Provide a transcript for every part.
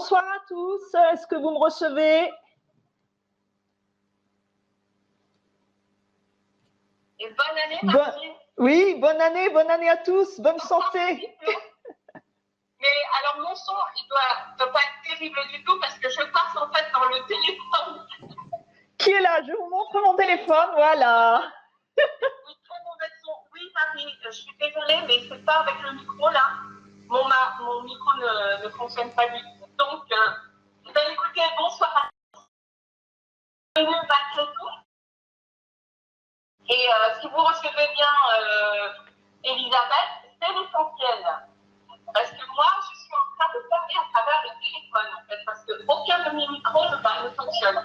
bonsoir à tous. Est-ce que vous me recevez? Et bonne année, Martine. Oui, bonne année à tous. Bonne santé. Mais alors, mon son, il doit pas être terrible du tout parce que je passe en fait dans le téléphone. Qui est là? Je vous montre mon téléphone, voilà. Oui, très mauvais son. Oui, Marie, je suis désolée, mais c'est pas avec le micro là. Mon micro ne fonctionne pas du tout. Donc, écoutez, bonsoir à tous. Bienvenue au Bac-Cléton. Et si vous recevez bien Elisabeth, c'est l'essentiel. Parce que moi, je suis en train de parler à travers le téléphone, en fait, parce qu'aucun de mes micros ne fonctionne.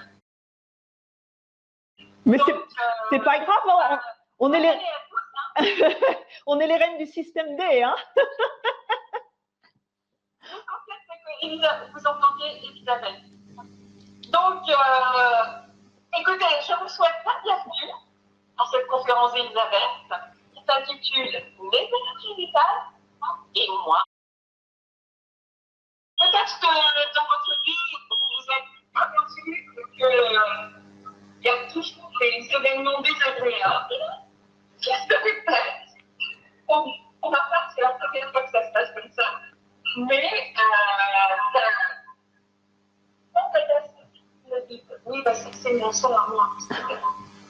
Mais c'est pas grave, on est les... on est les reines du système D, hein. L'essentiel, c'est que vous entendiez Elisabeth. Donc, écoutez, je vous souhaite la bienvenue dans cette conférence d'Elisabeth qui s'intitule Les énergies vitales et moi. Peut-être que dans votre vie, vous vous êtes aperçu qu'il y a toujours des événements désagréables qui se répètent. Pour ma part, c'est la première fois que ça se passe comme ça. Mais oui, parce que c'est mon sang à moi.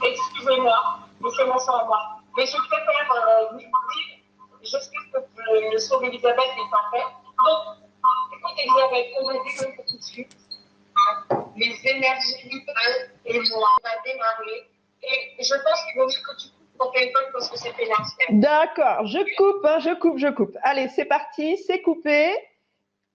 Excusez-moi, mais c'est mon sang à moi. Mais je préfère vous dire, j'espère que le son d'Elisabeth est parfait. Donc, écoute Elisabeth, on va démarrer tout de suite. Les énergies vitales et moi, on va démarrer. Et je pense qu'il vaut mieux que tu coupes ton téléphone parce que c'est pénible. D'accord, je coupe. Allez, c'est parti, c'est coupé.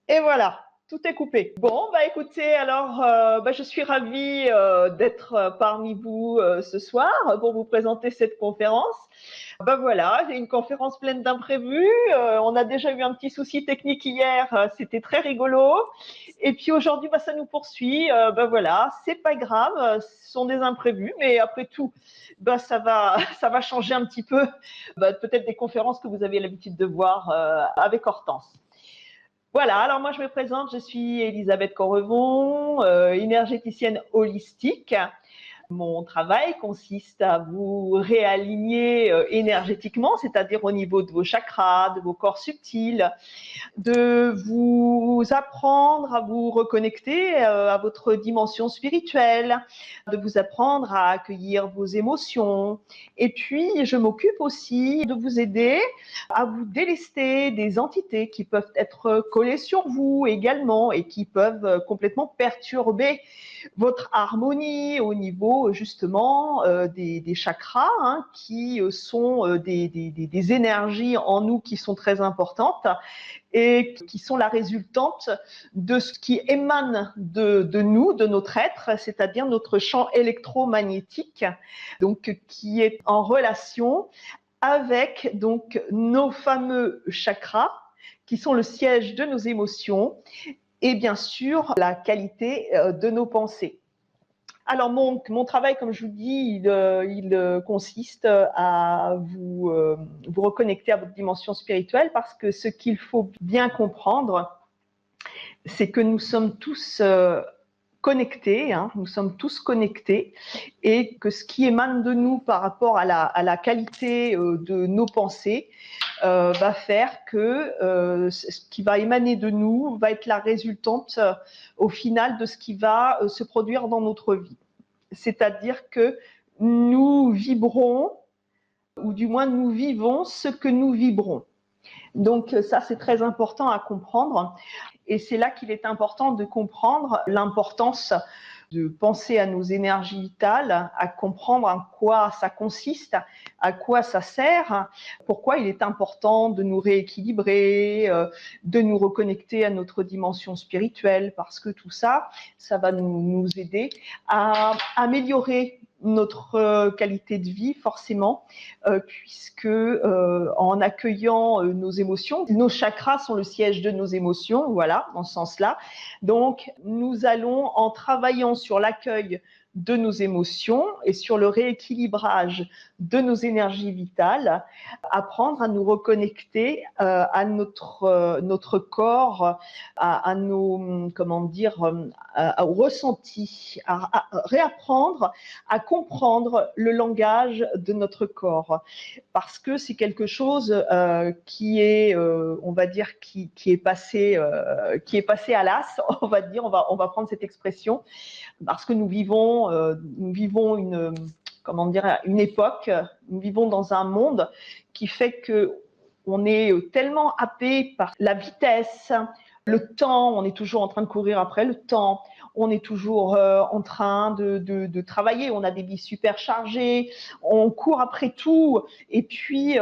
Et voilà. Tout est coupé. Bon, bah écoutez, alors je suis ravie d'être parmi vous ce soir pour vous présenter cette conférence. Voilà, c'est une conférence pleine d'imprévus. On a déjà eu un petit souci technique hier, c'était très rigolo. Et puis aujourd'hui, ça nous poursuit. Voilà, c'est pas grave, ce sont des imprévus, mais après tout, ça va changer un petit peu peut-être des conférences que vous avez l'habitude de voir avec Hortense. Voilà, alors moi je me présente, je suis Elisabeth Correvon, énergéticienne holistique. Mon travail consiste à vous réaligner énergétiquement, c'est-à-dire au niveau de vos chakras, de vos corps subtils, de vous apprendre à vous reconnecter à votre dimension spirituelle, de vous apprendre à accueillir vos émotions. Et puis, je m'occupe aussi de vous aider à vous délester des entités qui peuvent être collées sur vous également et qui peuvent complètement perturber votre harmonie au niveau justement des chakras, hein, qui sont des énergies en nous qui sont très importantes et qui sont la résultante de ce qui émane de nous, de notre être, c'est-à-dire notre champ électromagnétique, donc qui est en relation avec donc nos fameux chakras qui sont le siège de nos émotions et bien sûr la qualité de nos pensées. Alors mon travail, comme je vous dis, il consiste à vous reconnecter à votre dimension spirituelle parce que ce qu'il faut bien comprendre, c'est que nous sommes tous connectés, hein, nous sommes tous connectés et que ce qui émane de nous par rapport à la qualité de nos pensées va faire que ce qui va émaner de nous va être la résultante au final de ce qui va se produire dans notre vie. C'est-à-dire que nous vibrons, ou du moins nous vivons ce que nous vibrons. Donc ça, c'est très important à comprendre. Et c'est là qu'il est important de comprendre l'importance de penser à nos énergies vitales, à comprendre en quoi ça consiste, à quoi ça sert, pourquoi il est important de nous rééquilibrer, de nous reconnecter à notre dimension spirituelle, parce que tout ça, ça va nous aider à améliorer notre qualité de vie forcément, puisque en accueillant nos émotions, nos chakras sont le siège de nos émotions, voilà, dans ce sens-là. Donc, nous allons, en travaillant sur l'accueil de nos émotions et sur le rééquilibrage de nos énergies vitales, apprendre à nous reconnecter à notre corps, à nos, comment dire, au ressenti, à réapprendre à comprendre le langage de notre corps, parce que c'est quelque chose qui est, on va dire, qui est passé à l'as, on va dire, on va prendre cette expression, parce que nous vivons une, comment dire, une époque, nous vivons dans un monde qui fait que on est tellement happé par la vitesse, le temps, on est toujours en train de courir après le temps, on est toujours en train de travailler, on a des vies super chargées, on court après tout, et puis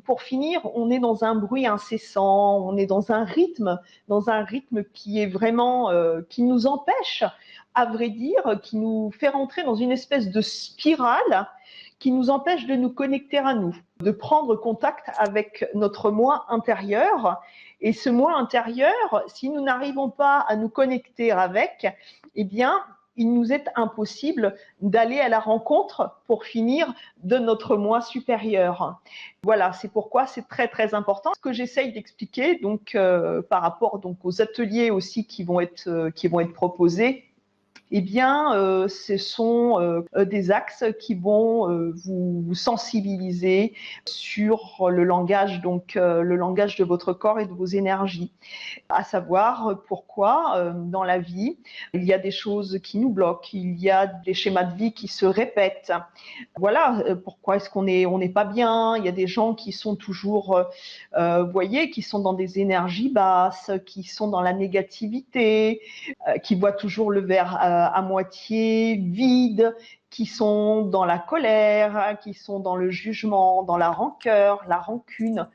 pour finir, on est dans un bruit incessant, on est dans un rythme qui est vraiment, qui nous empêche, à vrai dire, qui nous fait rentrer dans une espèce de spirale qui nous empêche de nous connecter à nous, de prendre contact avec notre moi intérieur. Et ce moi intérieur, si nous n'arrivons pas à nous connecter avec, eh bien, il nous est impossible d'aller à la rencontre, pour finir, de notre moi supérieur. Voilà, c'est pourquoi c'est très très important. Ce que j'essaye d'expliquer, donc par rapport donc aux ateliers aussi qui vont être proposés, eh bien, ce sont des axes qui vont vous sensibiliser sur le langage, donc le langage de votre corps et de vos énergies. À savoir pourquoi dans la vie, il y a des choses qui nous bloquent, il y a des schémas de vie qui se répètent. Voilà, pourquoi est-ce qu'on n'est pas bien. Il y a des gens qui sont toujours, vous voyez, qui sont dans des énergies basses, qui sont dans la négativité, qui voient toujours le verre à moitié vide, qui sont dans la colère, qui sont dans le jugement, dans la rancœur, la rancune,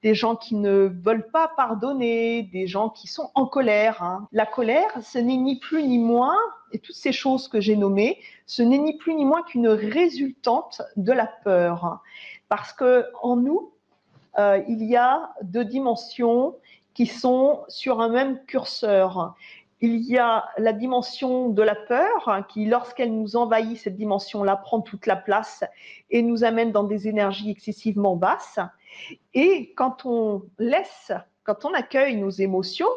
des gens qui ne veulent pas pardonner, des gens qui sont en colère. La colère, ce n'est ni plus ni moins, et toutes ces choses que j'ai nommées, ce n'est ni plus ni moins qu'une résultante de la peur. Parce que en nous, il y a deux dimensions qui sont sur un même curseur. Il y a la dimension de la peur qui, lorsqu'elle nous envahit, cette dimension-là prend toute la place et nous amène dans des énergies excessivement basses. Et quand on accueille nos émotions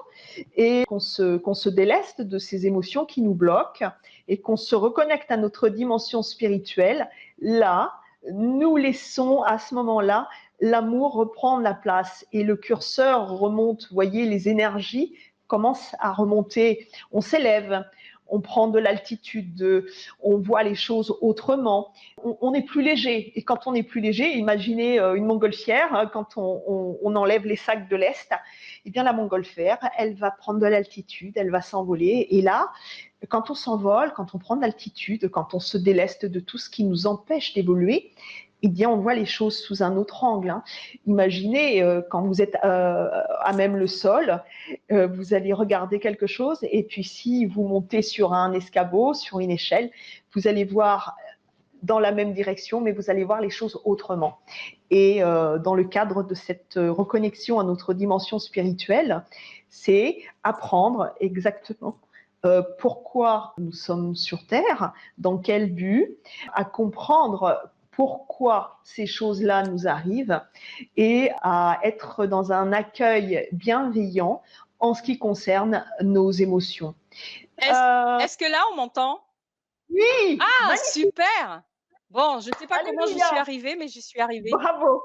et qu'on se déleste de ces émotions qui nous bloquent et qu'on se reconnecte à notre dimension spirituelle, là, nous laissons à ce moment-là l'amour reprendre la place et le curseur remonte, vous voyez, les énergies commence à remonter, on s'élève, on prend de l'altitude, on voit les choses autrement, on est plus léger. Et quand on est plus léger, imaginez une montgolfière, quand on enlève les sacs de lest, eh bien la montgolfière, elle va prendre de l'altitude, elle va s'envoler. Et là, quand on s'envole, quand on prend de l'altitude, quand on se déleste de tout ce qui nous empêche d'évoluer, eh bien, on voit les choses sous un autre angle. Imaginez quand vous êtes à même le sol, vous allez regarder quelque chose et puis si vous montez sur un escabeau, sur une échelle, vous allez voir dans la même direction, mais vous allez voir les choses autrement. Et dans le cadre de cette reconnexion à notre dimension spirituelle, c'est apprendre exactement pourquoi nous sommes sur Terre, dans quel but, à comprendre pourquoi ces choses-là nous arrivent et à être dans un accueil bienveillant en ce qui concerne nos émotions. Est-ce que là, on m'entend? Oui! Ah, magnifique. Super! Bon, je ne sais pas Alléluia. comment j'y suis arrivée, mais j'y suis arrivée. Bravo!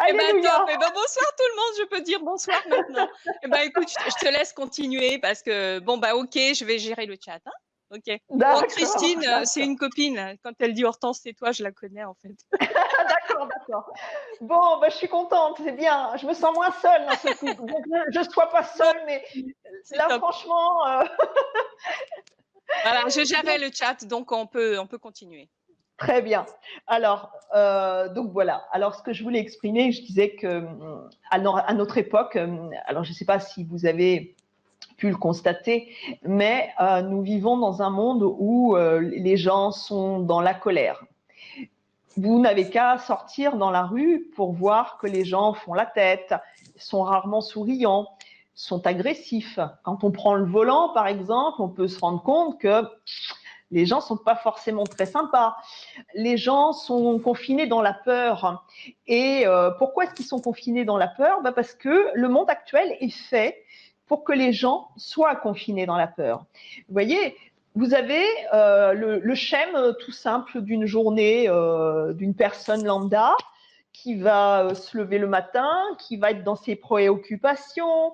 Eh ben, Alléluia. top. Eh ben, bonsoir tout le monde, je peux dire bonsoir maintenant. Eh ben, écoute, je te laisse continuer parce que, bon, bah, ok, je vais gérer le chat. Hein. Ok. Bon, Christine, c'est une copine. Quand elle dit Hortense, c'est toi, je la connais en fait. D'accord. Bon, bah, je suis contente, c'est bien. Je me sens moins seule dans ce coup. Donc, je ne sois pas seule, mais là, top. Franchement. Voilà, je gérais le chat, donc on peut continuer. Très bien. Alors, donc voilà. Alors, ce que je voulais exprimer, je disais que à notre époque, alors je ne sais pas si vous avez pu le constater, mais nous vivons dans un monde où les gens sont dans la colère. Vous n'avez qu'à sortir dans la rue pour voir que les gens font la tête, sont rarement souriants, sont agressifs. Quand on prend le volant, par exemple, on peut se rendre compte que les gens sont pas forcément très sympas. Les gens sont confinés dans la peur. Et pourquoi est-ce qu'ils sont confinés dans la peur? Parce que le monde actuel est fait pour que les gens soient confinés dans la peur. Vous voyez, vous avez le schéma tout simple d'une journée d'une personne lambda qui va se lever le matin, qui va être dans ses préoccupations,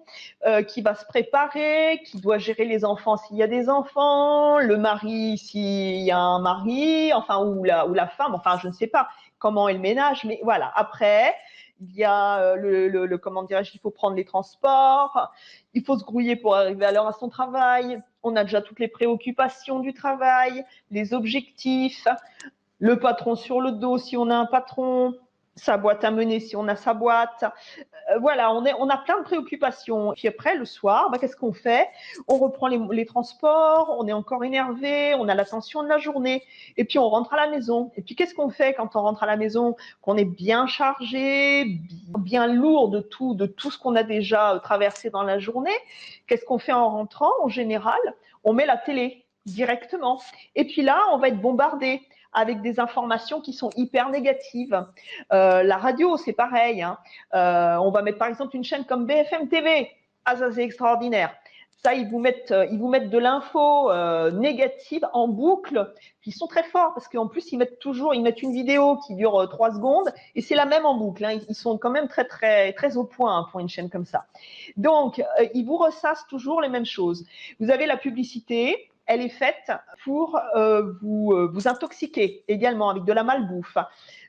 qui va se préparer, qui doit gérer les enfants s'il y a des enfants, le mari s'il y a un mari, enfin ou la femme, enfin je ne sais pas comment est le ménage, mais voilà. Après, il y a comment dirais-je, il faut prendre les transports, il faut se grouiller pour arriver à l'heure à son travail. On a déjà toutes les préoccupations du travail, les objectifs, le patron sur le dos si on a un patron, sa boîte à mener si on a sa boîte. Voilà, on a plein de préoccupations. Puis après, le soir, qu'est-ce qu'on fait? On reprend les transports, on est encore énervé, on a la tension de la journée. Et puis, on rentre à la maison. Et puis, qu'est-ce qu'on fait quand on rentre à la maison? Qu'on est bien chargé, bien lourd de tout ce qu'on a déjà traversé dans la journée. Qu'est-ce qu'on fait en rentrant? En général, on met la télé directement. Et puis là, on va être bombardé avec des informations qui sont hyper négatives. La radio, c'est pareil. Hein. On va mettre par exemple une chaîne comme BFM TV. Ah, ça c'est extraordinaire. Ça, ils vous mettent de l'info négative en boucle. Puis ils sont très forts parce qu'en plus ils mettent une vidéo qui dure 3 secondes et c'est la même en boucle. Hein. Ils sont quand même très très très au point hein, pour une chaîne comme ça. Donc ils vous ressassent toujours les mêmes choses. Vous avez la publicité. Elle est faite pour vous intoxiquer également avec de la malbouffe.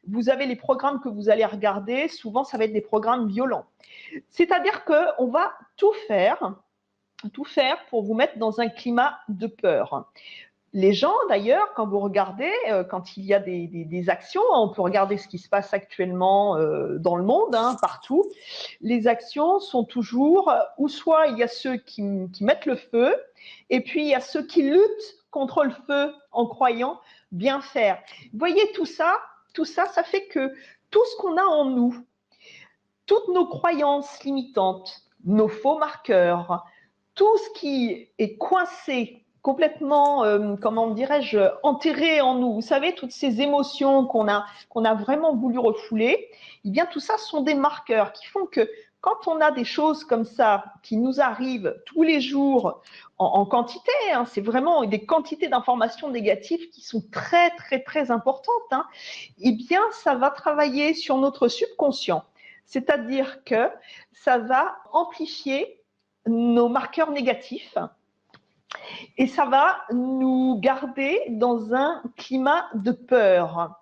Vous avez les programmes que vous allez regarder, souvent ça va être des programmes violents. C'est-à-dire qu'on va tout faire pour vous mettre dans un climat de peur. Les gens, d'ailleurs, quand vous regardez, quand il y a des actions, on peut regarder ce qui se passe actuellement dans le monde, hein, partout, les actions sont toujours, ou soit il y a ceux qui mettent le feu, et puis il y a ceux qui luttent contre le feu en croyant bien faire. Vous voyez, tout ça, ça fait que tout ce qu'on a en nous, toutes nos croyances limitantes, nos faux marqueurs, tout ce qui est coincé, complètement, comment dirais-je, enterré en nous. Vous savez, toutes ces émotions qu'on a vraiment voulu refouler, eh bien tout ça sont des marqueurs qui font que quand on a des choses comme ça qui nous arrivent tous les jours en quantité, hein, c'est vraiment des quantités d'informations négatives qui sont très très très importantes, hein, eh bien ça va travailler sur notre subconscient. C'est-à-dire que ça va amplifier nos marqueurs négatifs et ça va nous garder dans un climat de peur.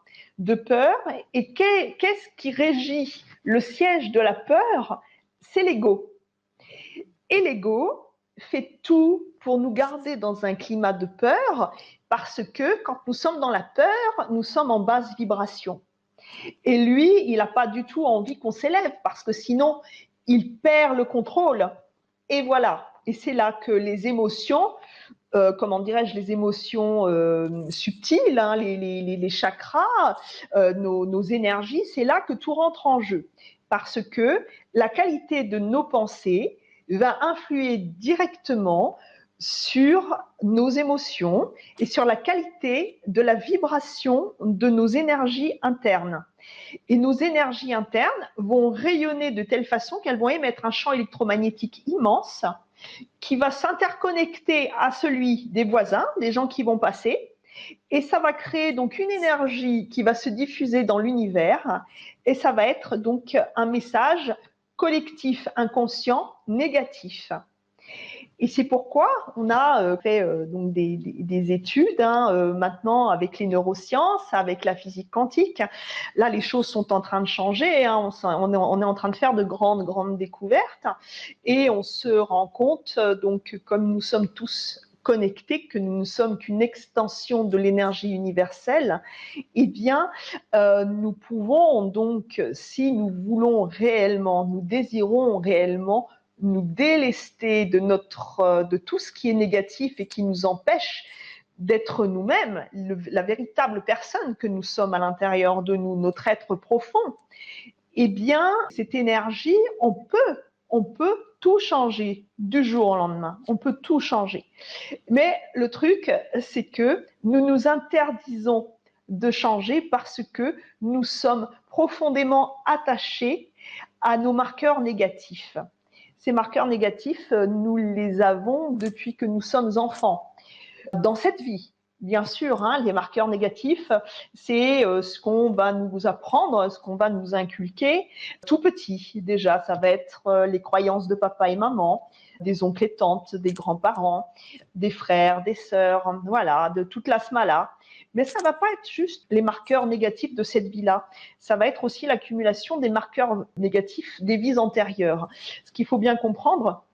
Et qu'est-ce qui régit le siège de la peur? C'est l'ego. Et l'ego fait tout pour nous garder dans un climat de peur parce que quand nous sommes dans la peur, nous sommes en basse vibration. Et lui, il n'a pas du tout envie qu'on s'élève parce que sinon, il perd le contrôle. Et voilà. Et c'est là que les émotions, comment dirais-je, les émotions subtiles, hein, les chakras, nos énergies, c'est là que tout rentre en jeu. Parce que la qualité de nos pensées va influer directement sur nos émotions et sur la qualité de la vibration de nos énergies internes. Et nos énergies internes vont rayonner de telle façon qu'elles vont émettre un champ électromagnétique immense qui va s'interconnecter à celui des voisins, des gens qui vont passer, et ça va créer donc une énergie qui va se diffuser dans l'univers, et ça va être donc un message collectif, inconscient, négatif. Et c'est pourquoi on a fait donc des études maintenant avec les neurosciences, avec la physique quantique. Là, les choses sont en train de changer. Hein, on est en train de faire de grandes découvertes et on se rend compte, donc, comme nous sommes tous connectés, que nous ne sommes qu'une extension de l'énergie universelle, eh bien, nous pouvons donc, si nous voulons réellement, nous désirons réellement nous délester de tout ce qui est négatif et qui nous empêche d'être nous-mêmes, la véritable personne que nous sommes à l'intérieur de nous, notre être profond, eh bien, cette énergie, on peut tout changer du jour au lendemain. On peut tout changer. Mais le truc, c'est que nous nous interdisons de changer parce que nous sommes profondément attachés à nos marqueurs négatifs. Ces marqueurs négatifs, nous les avons depuis que nous sommes enfants. Dans cette vie, bien sûr, hein, les marqueurs négatifs, c'est ce qu'on va nous apprendre, ce qu'on va nous inculquer tout petit. Déjà, ça va être les croyances de papa et maman, des oncles et tantes, des grands-parents, des frères, des sœurs, voilà, de toute la smala. Mais ça ne va pas être juste les marqueurs négatifs de cette vie-là. Ça va être aussi l'accumulation des marqueurs négatifs des vies antérieures. Ce qu'il faut bien comprendre,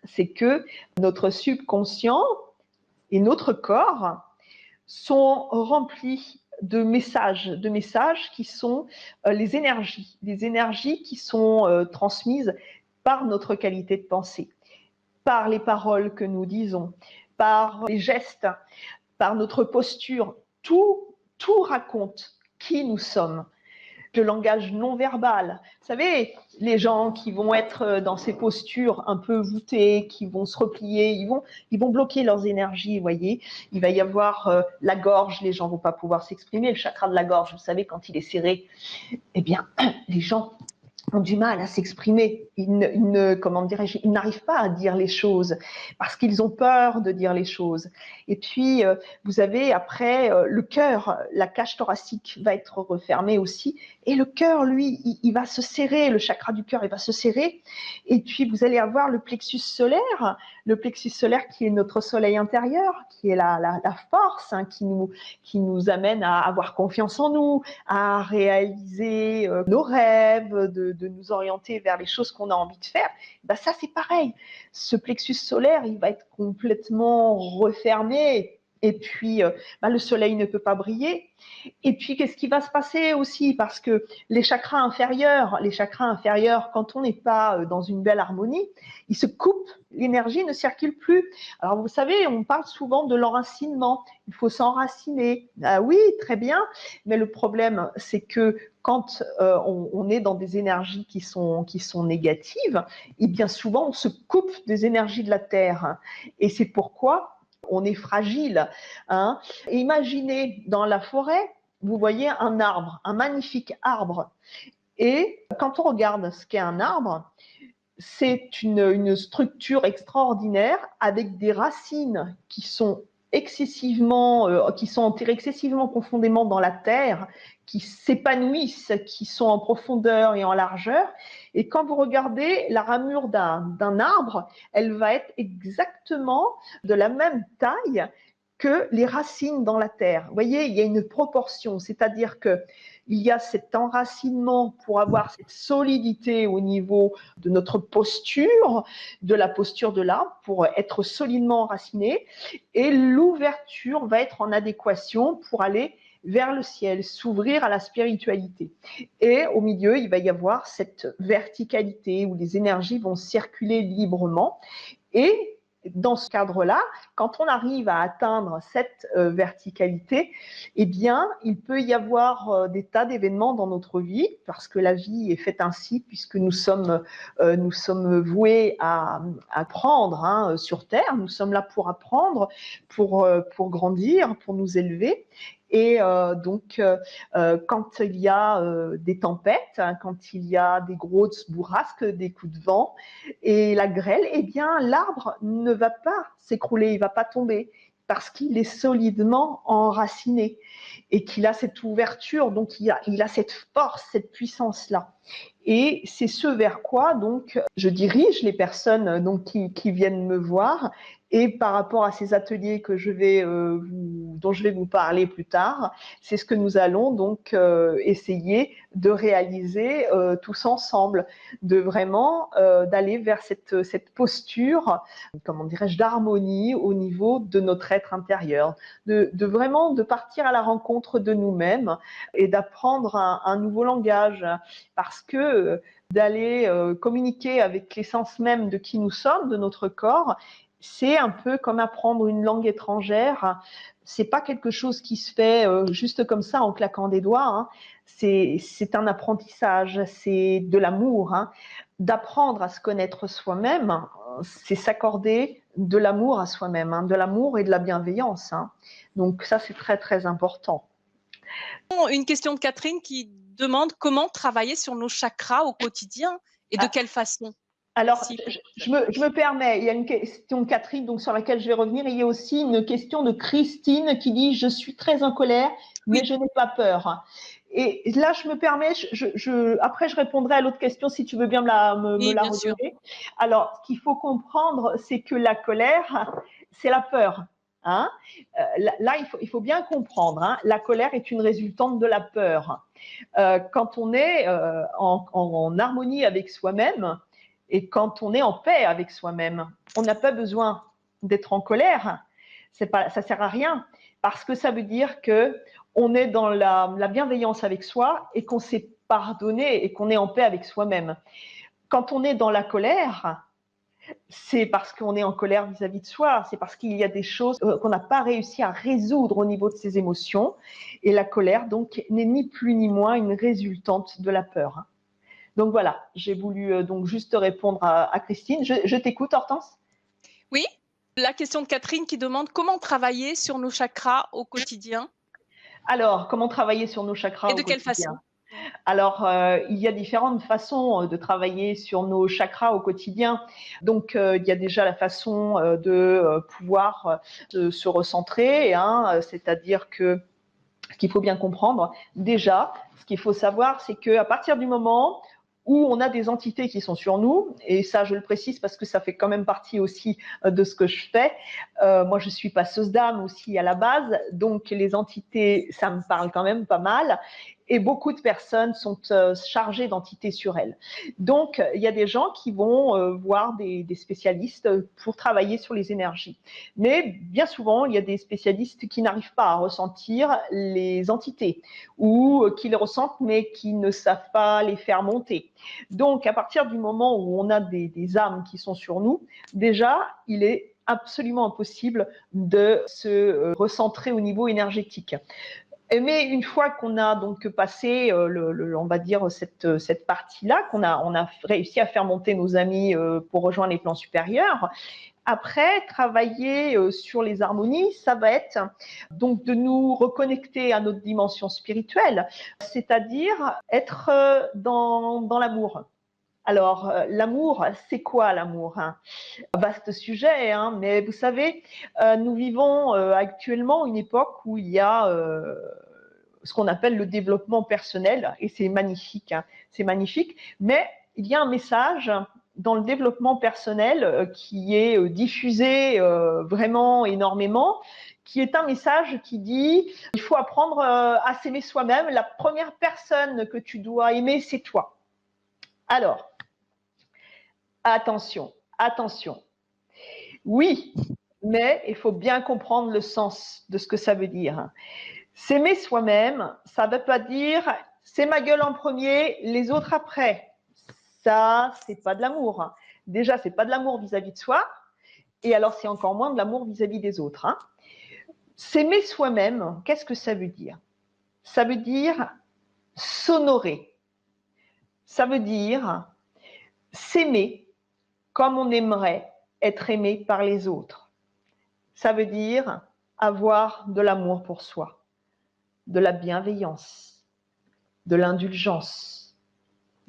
c'est que notre subconscient et notre corps sont remplis de messages qui sont les énergies qui sont transmises par notre qualité de pensée, par les paroles que nous disons, par les gestes, par notre posture. Tout raconte qui nous sommes. Le langage non verbal. Vous savez, les gens qui vont être dans ces postures un peu voûtées, qui vont se replier, ils vont bloquer leurs énergies, vous voyez. Il va y avoir la gorge, les gens ne vont pas pouvoir s'exprimer. Le chakra de la gorge, vous savez, quand il est serré, eh bien, les gens ont du mal à s'exprimer. Ils n'arrivent pas à dire les choses parce qu'ils ont peur de dire les choses. Et puis, vous avez après le cœur, la cage thoracique va être refermée aussi. Et le cœur, lui, il va se serrer, le chakra du cœur, il va se serrer. Et puis, vous allez avoir le plexus solaire qui est notre soleil intérieur, qui est la force, hein, qui nous amène à avoir confiance en nous, à réaliser nos rêves, de nous orienter vers les choses qu'on a envie de faire. Ben ça, c'est pareil. Ce plexus solaire, il va être complètement refermé. Et puis, le soleil ne peut pas briller. Et puis, qu'est-ce qui va se passer aussi? Parce que les chakras inférieurs, quand on n'est pas dans une belle harmonie, ils se coupent, l'énergie ne circule plus. Alors, vous savez, on parle souvent de l'enracinement. Il faut s'enraciner. Ah oui, très bien. Mais le problème, c'est que quand on est dans des énergies qui sont négatives, et bien souvent, on se coupe des énergies de la Terre. Et c'est pourquoi on est fragile. Hein. Et imaginez dans la forêt, vous voyez un arbre, un magnifique arbre. Et quand on regarde ce qu'est un arbre, c'est une structure extraordinaire avec des racines qui sont enterrées excessivement profondément dans la terre, qui s'épanouissent, qui sont en profondeur et en largeur. Et quand vous regardez la ramure d'un arbre, elle va être exactement de la même taille que les racines dans la terre. Vous voyez, il y a une proportion, c'est-à-dire que il y a cet enracinement pour avoir cette solidité au niveau de notre posture, de la posture de l'arbre, pour être solidement enraciné, et l'ouverture va être en adéquation pour aller vers le ciel, s'ouvrir à la spiritualité. Et au milieu, il va y avoir cette verticalité où les énergies vont circuler librement. Et dans ce cadre-là, quand on arrive à atteindre cette verticalité, eh bien, il peut y avoir des tas d'événements dans notre vie, parce que la vie est faite ainsi, puisque nous sommes voués à apprendre hein, sur Terre. Nous sommes là pour apprendre, pour grandir, pour nous élever. Et donc, quand il y a des tempêtes, hein, quand il y a des grosses bourrasques, des coups de vent et la grêle, eh bien, l'arbre ne va pas s'écrouler, il ne va pas tomber parce qu'il est solidement enraciné et qu'il a cette ouverture, donc il a cette force, cette puissance-là. Et c'est ce vers quoi donc je dirige les personnes donc qui viennent me voir. Et par rapport à ces ateliers que dont je vais vous parler plus tard, c'est ce que nous allons donc essayer de réaliser tous ensemble, de vraiment d'aller vers cette posture, comment dirais-je, d'harmonie au niveau de notre être intérieur, de vraiment de partir à la rencontre de nous-mêmes et d'apprendre un nouveau langage, parce que d'aller communiquer avec l'essence même de qui nous sommes, de notre corps, c'est un peu comme apprendre une langue étrangère. C'est pas quelque chose qui se fait juste comme ça en claquant des doigts. Hein. C'est un apprentissage, c'est de l'amour. Hein. d'apprendre à se connaître soi-même, c'est s'accorder de l'amour à soi-même, hein, de l'amour et de la bienveillance. Hein. Donc ça, c'est très, très important. Une question de Catherine qui demande comment travailler sur nos chakras au quotidien et de quelle façon. Alors, je me permets, il y a une question de Catherine donc, sur laquelle je vais revenir. Il y a aussi une question de Christine qui dit « Je suis très en colère, mais je n'ai pas peur ». Et là, je me permets, après je répondrai à l'autre question si tu veux bien me la redonner. Alors, ce qu'il faut comprendre, c'est que la colère, c'est la peur. Hein, là, il faut bien comprendre, hein, la colère est une résultante de la peur. Quand on est en harmonie avec soi-même et quand on est en paix avec soi-même, on n'a pas besoin d'être en colère. Ça sert à rien parce que ça veut dire que on est dans la bienveillance avec soi et qu'on s'est pardonné et qu'on est en paix avec soi-même. Quand on est dans la colère, c'est parce qu'on est en colère vis-à-vis de soi, c'est parce qu'il y a des choses qu'on n'a pas réussi à résoudre au niveau de ses émotions. Et la colère, donc, n'est ni plus ni moins une résultante de la peur. Donc voilà, j'ai voulu donc juste répondre à Christine. Je t'écoute, Hortense. Oui, la question de Catherine qui demande comment travailler sur nos chakras au quotidien. Alors, comment travailler sur nos chakras et de quelle façon? Alors, il y a différentes façons de travailler sur nos chakras au quotidien. Donc, il y a déjà la façon de pouvoir se recentrer, hein, c'est-à-dire que ce qu'il faut bien comprendre, déjà, ce qu'il faut savoir, c'est qu'à partir du moment où on a des entités qui sont sur nous, et ça je le précise parce que ça fait quand même partie aussi de ce que je fais. Moi je suis passeuse d'âme aussi à la base, donc les entités ça me parle quand même pas mal. Et beaucoup de personnes sont chargées d'entités sur elles. Donc, il y a des gens qui vont voir des spécialistes pour travailler sur les énergies. Mais bien souvent, il y a des spécialistes qui n'arrivent pas à ressentir les entités ou qui les ressentent mais qui ne savent pas les faire monter. Donc, à partir du moment où on a des âmes qui sont sur nous, déjà, il est absolument impossible de se recentrer au niveau énergétique. Mais une fois qu'on a donc passé, on va dire, cette partie-là, on a réussi à faire monter nos amis pour rejoindre les plans supérieurs, après, travailler sur les harmonies, ça va être donc de nous reconnecter à notre dimension spirituelle, c'est-à-dire être dans l'amour. Alors, l'amour, c'est quoi l'amour, hein? Vaste sujet, hein, mais vous savez, nous vivons actuellement une époque où il y a ce qu'on appelle le développement personnel, et c'est magnifique, hein, c'est magnifique, mais il y a un message dans le développement personnel qui est diffusé vraiment énormément, qui est un message qui dit il faut apprendre à s'aimer soi-même. La première personne que tu dois aimer, c'est toi. Alors, attention, attention. Oui, mais il faut bien comprendre le sens de ce que ça veut dire. S'aimer soi-même, ça ne veut pas dire c'est ma gueule en premier, les autres après. Ça, c'est pas de l'amour. Déjà, c'est pas de l'amour vis-à-vis de soi, et alors c'est encore moins de l'amour vis-à-vis des autres. Hein. S'aimer soi-même, qu'est-ce que ça veut dire? Ça veut dire s'honorer. Ça veut dire s'aimer comme on aimerait être aimé par les autres. Ça veut dire avoir de l'amour pour soi, de la bienveillance, de l'indulgence,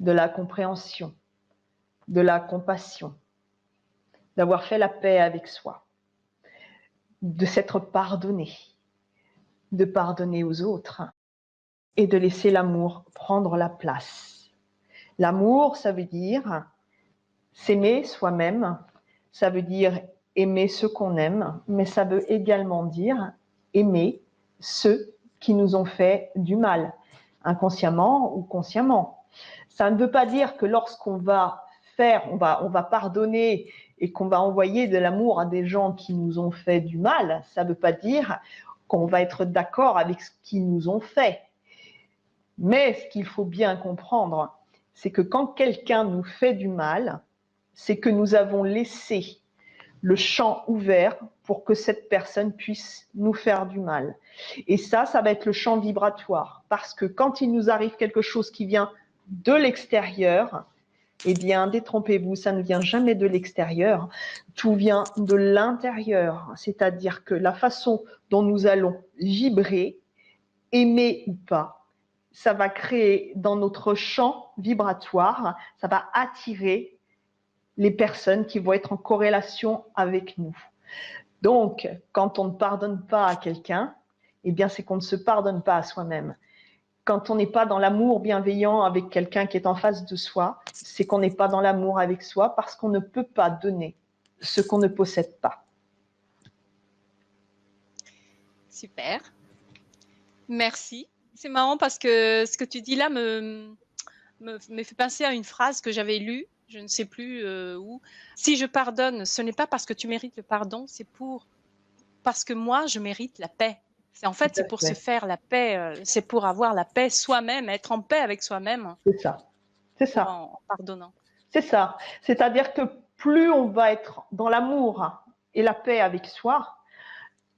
de la compréhension, de la compassion, d'avoir fait la paix avec soi, de s'être pardonné, de pardonner aux autres et de laisser l'amour prendre la place. L'amour, ça veut dire s'aimer soi-même, ça veut dire aimer ceux qu'on aime, mais ça veut également dire aimer ceux qui nous ont fait du mal, inconsciemment ou consciemment. Ça ne veut pas dire que lorsqu'on va on va pardonner et qu'on va envoyer de l'amour à des gens qui nous ont fait du mal, ça ne veut pas dire qu'on va être d'accord avec ce qu'ils nous ont fait. Mais ce qu'il faut bien comprendre, c'est que quand quelqu'un nous fait du mal, c'est que nous avons laissé le champ ouvert pour que cette personne puisse nous faire du mal. Et ça va être le champ vibratoire. Parce que quand il nous arrive quelque chose qui vient de l'extérieur, Eh bien, détrompez-vous, ça ne vient jamais de l'extérieur, tout vient de l'intérieur. C'est-à-dire que la façon dont nous allons vibrer, aimer ou pas, ça va créer dans notre champ vibratoire, ça va attirer les personnes qui vont être en corrélation avec nous. Donc, quand on ne pardonne pas à quelqu'un, eh bien, c'est qu'on ne se pardonne pas à soi-même. Quand on n'est pas dans l'amour bienveillant avec quelqu'un qui est en face de soi, c'est qu'on n'est pas dans l'amour avec soi parce qu'on ne peut pas donner ce qu'on ne possède pas. Super. Merci. C'est marrant parce que ce que tu dis là me fait penser à une phrase que j'avais lue, je ne sais plus où. Si je pardonne, ce n'est pas parce que tu mérites le pardon, c'est parce que moi, je mérite la paix. C'est pour se faire la paix, c'est pour avoir la paix soi-même, être en paix avec soi-même. C'est ça. C'est ça. En pardonnant. C'est ça. C'est-à-dire que plus on va être dans l'amour et la paix avec soi,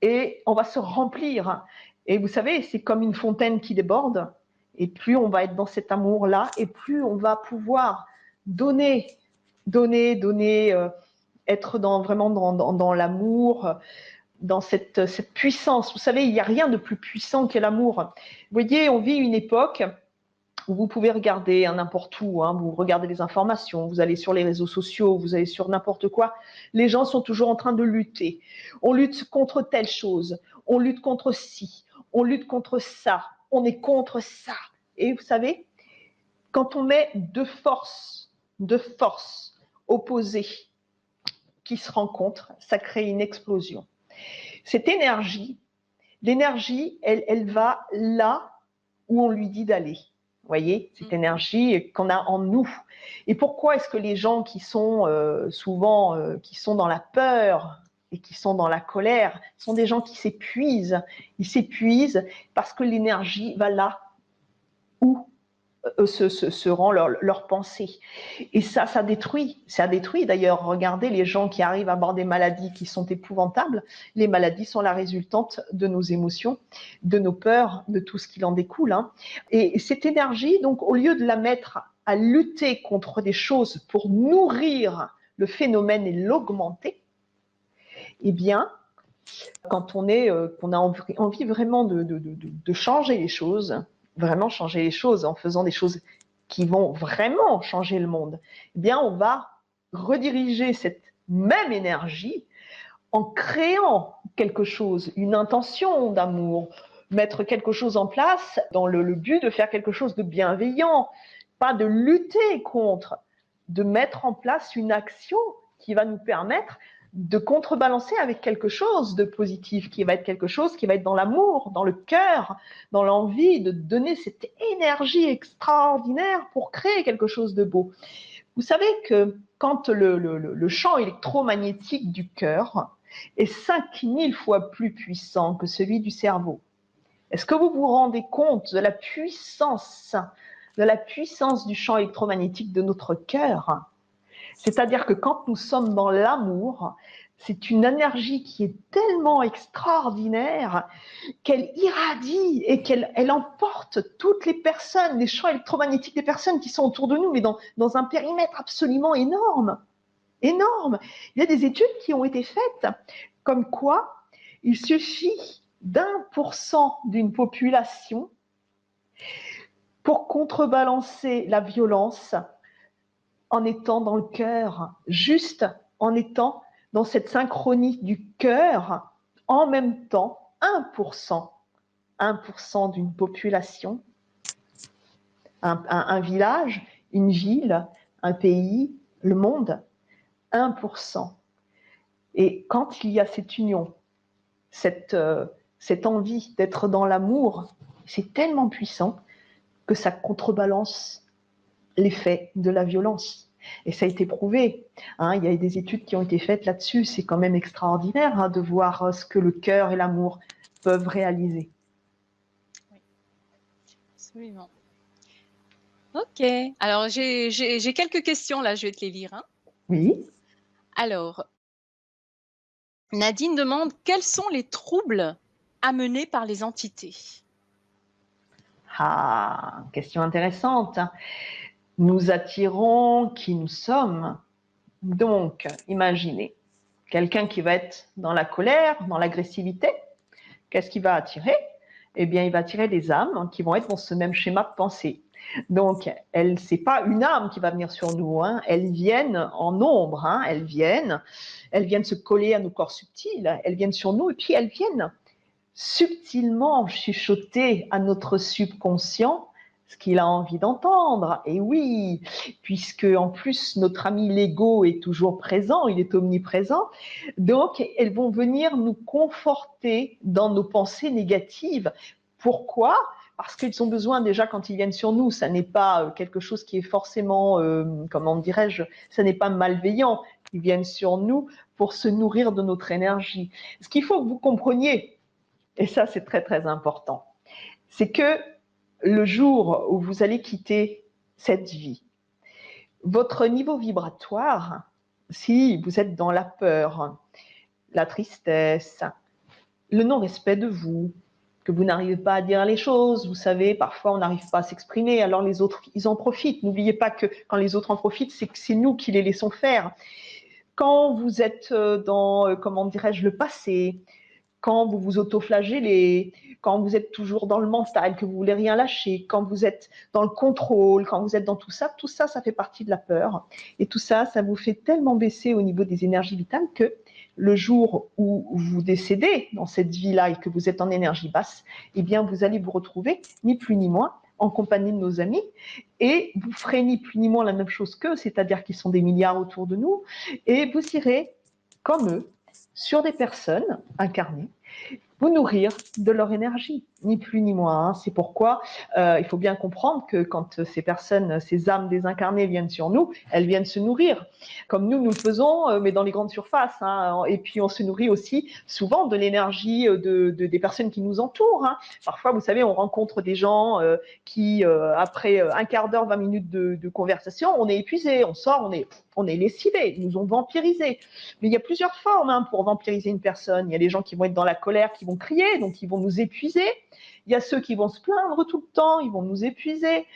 et on va se remplir. Et vous savez, c'est comme une fontaine qui déborde. Et plus on va être dans cet amour-là, et plus on va pouvoir donner, être vraiment dans l'amour, dans cette puissance. Vous savez, il n'y a rien de plus puissant que l'amour. Vous voyez, on vit une époque où vous pouvez regarder n'importe où, vous regardez les informations, vous allez sur les réseaux sociaux, vous allez sur n'importe quoi, les gens sont toujours en train de lutter. On lutte contre telle chose, on lutte contre ci, on lutte contre ça, on est contre ça. Et vous savez, quand on met deux forces opposées qui se rencontrent, ça crée une explosion. Cette énergie, l'énergie, elle va là où on lui dit d'aller. Vous voyez, cette énergie qu'on a en nous. Et pourquoi est-ce que les gens qui sont souvent qui sont dans la peur et qui sont dans la colère sont des gens qui s'épuisent. Ils s'épuisent parce que l'énergie va là où se rend leur pensée. Et ça détruit. Ça détruit. D'ailleurs, regardez les gens qui arrivent à avoir des maladies qui sont épouvantables. Les maladies sont la résultante de nos émotions, de nos peurs, de tout ce qui en découle. Et cette énergie, donc, au lieu de la mettre à lutter contre des choses pour nourrir le phénomène et l'augmenter, eh bien, quand on a envie vraiment de changer les choses, vraiment changer les choses en faisant des choses qui vont vraiment changer le monde, eh bien, on va rediriger cette même énergie en créant quelque chose, une intention d'amour, mettre quelque chose en place dans le but de faire quelque chose de bienveillant, pas de lutter contre, de mettre en place une action qui va nous permettre de contrebalancer avec quelque chose de positif, qui va être quelque chose qui va être dans l'amour, dans le cœur, dans l'envie de donner cette énergie extraordinaire pour créer quelque chose de beau. Vous savez que quand le champ électromagnétique du cœur est 5000 fois plus puissant que celui du cerveau, est-ce que vous vous rendez compte de la puissance du champ électromagnétique de notre cœur ? C'est-à-dire que quand nous sommes dans l'amour, c'est une énergie qui est tellement extraordinaire qu'elle irradie et qu'elle emporte toutes les personnes, les champs électromagnétiques des personnes qui sont autour de nous, mais dans un périmètre absolument énorme. Énorme. Il y a des études qui ont été faites comme quoi il suffit d'1% d'une population pour contrebalancer la violence en étant dans le cœur, juste en étant dans cette synchronie du cœur, en même temps, 1% d'une population, un village, une ville, un pays, le monde, 1%. Et quand il y a cette union, cette envie d'être dans l'amour, c'est tellement puissant que ça contrebalance l'effet de la violence. Et ça a été prouvé. Il y a des études qui ont été faites là-dessus. C'est quand même extraordinaire de voir ce que le cœur et l'amour peuvent réaliser. Oui, absolument. Ok. Alors, j'ai quelques questions là, je vais te les lire. Oui. Alors, Nadine demande quels sont les troubles amenés par les entités ? Question intéressante. Nous attirons qui nous sommes. Donc, imaginez, quelqu'un qui va être dans la colère, dans l'agressivité, qu'est-ce qu'il va attirer? Eh bien, il va attirer des âmes qui vont être dans ce même schéma de pensée. Donc, c'est pas une âme qui va venir sur nous, hein. Elles viennent en nombre, hein. Elles viennent se coller à nos corps subtils, elles viennent sur nous et puis elles viennent subtilement chuchoter à notre subconscient ce qu'il a envie d'entendre. Et oui, puisque en plus notre ami l'ego est toujours présent, il est omniprésent, donc elles vont venir nous conforter dans nos pensées négatives. Pourquoi ? Parce qu'ils ont besoin déjà quand ils viennent sur nous, ça n'est pas quelque chose qui est forcément, comment dirais-je, ça n'est pas malveillant. Ils viennent sur nous pour se nourrir de notre énergie. Ce qu'il faut que vous compreniez, et ça c'est très très important, c'est que le jour où vous allez quitter cette vie, votre niveau vibratoire, si vous êtes dans la peur, la tristesse, le non-respect de vous, que vous n'arrivez pas à dire les choses, vous savez, parfois on n'arrive pas à s'exprimer, alors les autres, ils en profitent. N'oubliez pas que quand les autres en profitent, c'est que c'est nous qui les laissons faire. Quand vous êtes dans, comment dirais-je, le passé, quand vous vous autoflagellez, quand vous êtes toujours dans le mental, que vous voulez rien lâcher, quand vous êtes dans le contrôle, quand vous êtes dans tout ça, ça fait partie de la peur. Et tout ça, ça vous fait tellement baisser au niveau des énergies vitales que le jour où vous décédez dans cette vie-là et que vous êtes en énergie basse, eh bien, vous allez vous retrouver, ni plus ni moins, en compagnie de nos amis, et vous ferez ni plus ni moins la même chose qu'eux, c'est-à-dire qu'ils sont des milliards autour de nous, et vous irez, comme eux, sur des personnes incarnées, vous nourrir de leur énergie, ni plus ni moins. Hein. C'est pourquoi il faut bien comprendre que quand ces personnes, ces âmes désincarnées viennent sur nous, elles viennent se nourrir, comme nous le faisons, mais dans les grandes surfaces. Hein. Et puis on se nourrit aussi souvent de l'énergie des personnes qui nous entourent. Hein. Parfois, vous savez, on rencontre des gens qui, après un quart d'heure, 20 minutes de conversation, on est épuisé, on sort, on est lessivé, ils nous ont vampirisés. Mais il y a plusieurs formes pour vampiriser une personne. Il y a des gens qui vont être dans la colère, qui vont crier, donc ils vont nous épuiser. Il y a ceux qui vont se plaindre tout le temps, ils vont nous épuiser.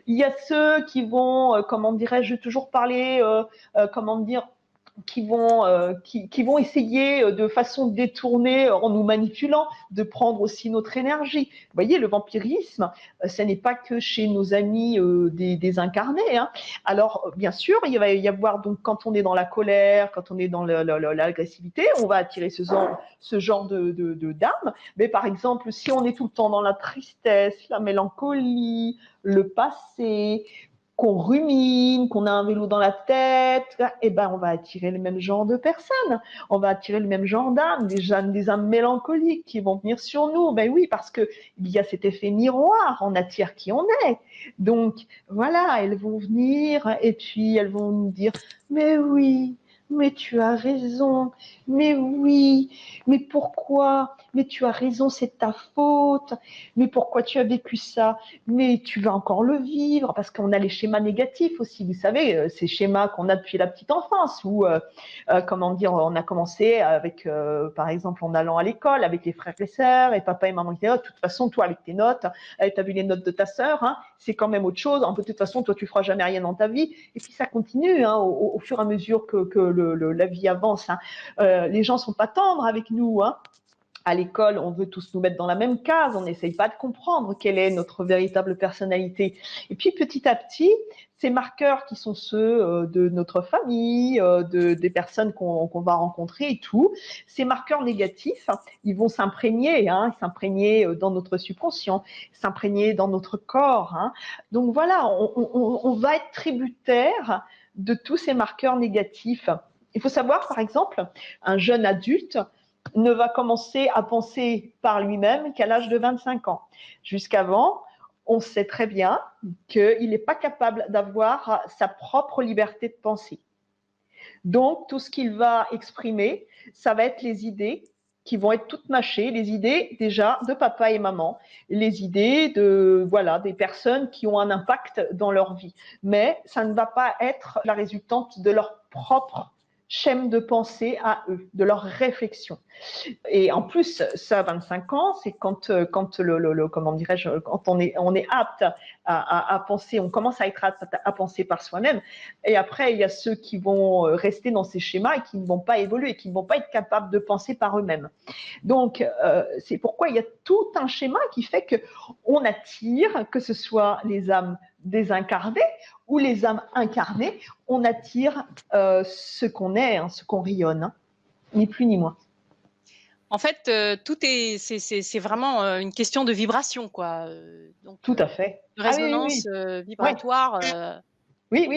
Il y a ceux qui vont, comment dirais-je, toujours parler, qui vont essayer de façon détournée, en nous manipulant, de prendre aussi notre énergie. Vous voyez, le vampirisme, ce n'est pas que chez nos amis des incarnés. Hein. Alors, bien sûr, il va y avoir, donc, quand on est dans la colère, quand on est dans l'agressivité, on va attirer ce genre de d'âme. Mais par exemple, si on est tout le temps dans la tristesse, la mélancolie, le passé, qu'on rumine, qu'on a un vélo dans la tête, eh ben on va attirer le même genre de personnes, on va attirer le même genre d'âmes, des âmes mélancoliques qui vont venir sur nous. Ben oui, parce que il y a cet effet miroir, on attire qui on est. Donc voilà, elles vont venir et puis elles vont nous dire mais oui, mais tu as raison, mais oui, mais pourquoi? Mais tu as raison, c'est ta faute, mais pourquoi tu as vécu ça? Mais tu vas encore le vivre, parce qu'on a les schémas négatifs aussi, vous savez, ces schémas qu'on a depuis la petite enfance, où, comment dire, on a commencé avec, par exemple, en allant à l'école, avec les frères et les sœurs, et papa et maman qui disaient, de toute façon, toi, avec tes notes, tu as vu les notes de ta sœur, hein, c'est quand même autre chose, de toute façon, toi, tu feras jamais rien dans ta vie, et puis ça continue, hein, au fur et à mesure que la vie avance. Hein. Les gens sont pas tendres avec nous. Hein. À l'école, on veut tous nous mettre dans la même case. On n'essaye pas de comprendre quelle est notre véritable personnalité. Et puis petit à petit, ces marqueurs qui sont ceux de notre famille, des personnes qu'on va rencontrer et tout, ces marqueurs négatifs, ils vont s'imprégner, s'imprégner dans notre subconscient, s'imprégner dans notre corps. Hein. Donc voilà, on va être tributaire de tous ces marqueurs négatifs. Il faut savoir, par exemple, un jeune adulte ne va commencer à penser par lui-même qu'à l'âge de 25 ans. Jusqu'avant, on sait très bien qu'il n'est pas capable d'avoir sa propre liberté de penser. Donc, tout ce qu'il va exprimer, ça va être les idées qui vont être toutes mâchées, les idées déjà de papa et maman, les idées des personnes qui ont un impact dans leur vie. Mais ça ne va pas être la résultante de leur propre schème de pensée à eux, de leur réflexion. Et en plus, ça, à 25 ans, c'est quand comment dirais-je, quand on est apte à penser, on commence à être apte à penser par soi-même. Et après, il y a ceux qui vont rester dans ces schémas et qui ne vont pas évoluer, qui ne vont pas être capables de penser par eux-mêmes. Donc, c'est pourquoi il y a tout un schéma qui fait qu'on attire, que ce soit les âmes désincarnées ou les âmes incarnées, on attire ce qu'on est, hein, ce qu'on rayonne, hein, ni plus ni moins. En fait, c'est vraiment une question de vibration, quoi. Donc, tout à fait. De résonance vibratoire. Ouais.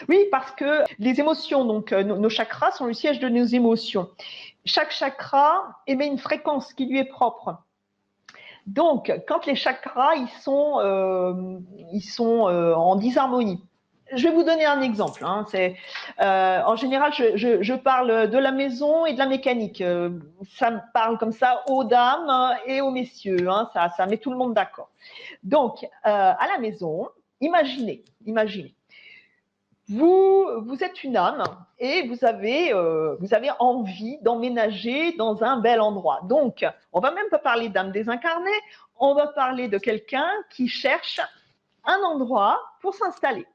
Oui, parce que les émotions, donc nos chakras sont le siège de nos émotions. Chaque chakra émet une fréquence qui lui est propre. Donc, quand les chakras ils sont en disharmonie. Je vais vous donner un exemple. Hein. En général, je parle de la maison et de la mécanique. Ça me parle comme ça aux dames et aux messieurs. Hein. Ça met tout le monde d'accord. Donc, à la maison, imaginez. Vous êtes une âme et vous avez envie d'emménager dans un bel endroit. Donc, on va même pas parler d'âme désincarnée, on va parler de quelqu'un qui cherche un endroit pour s'installer.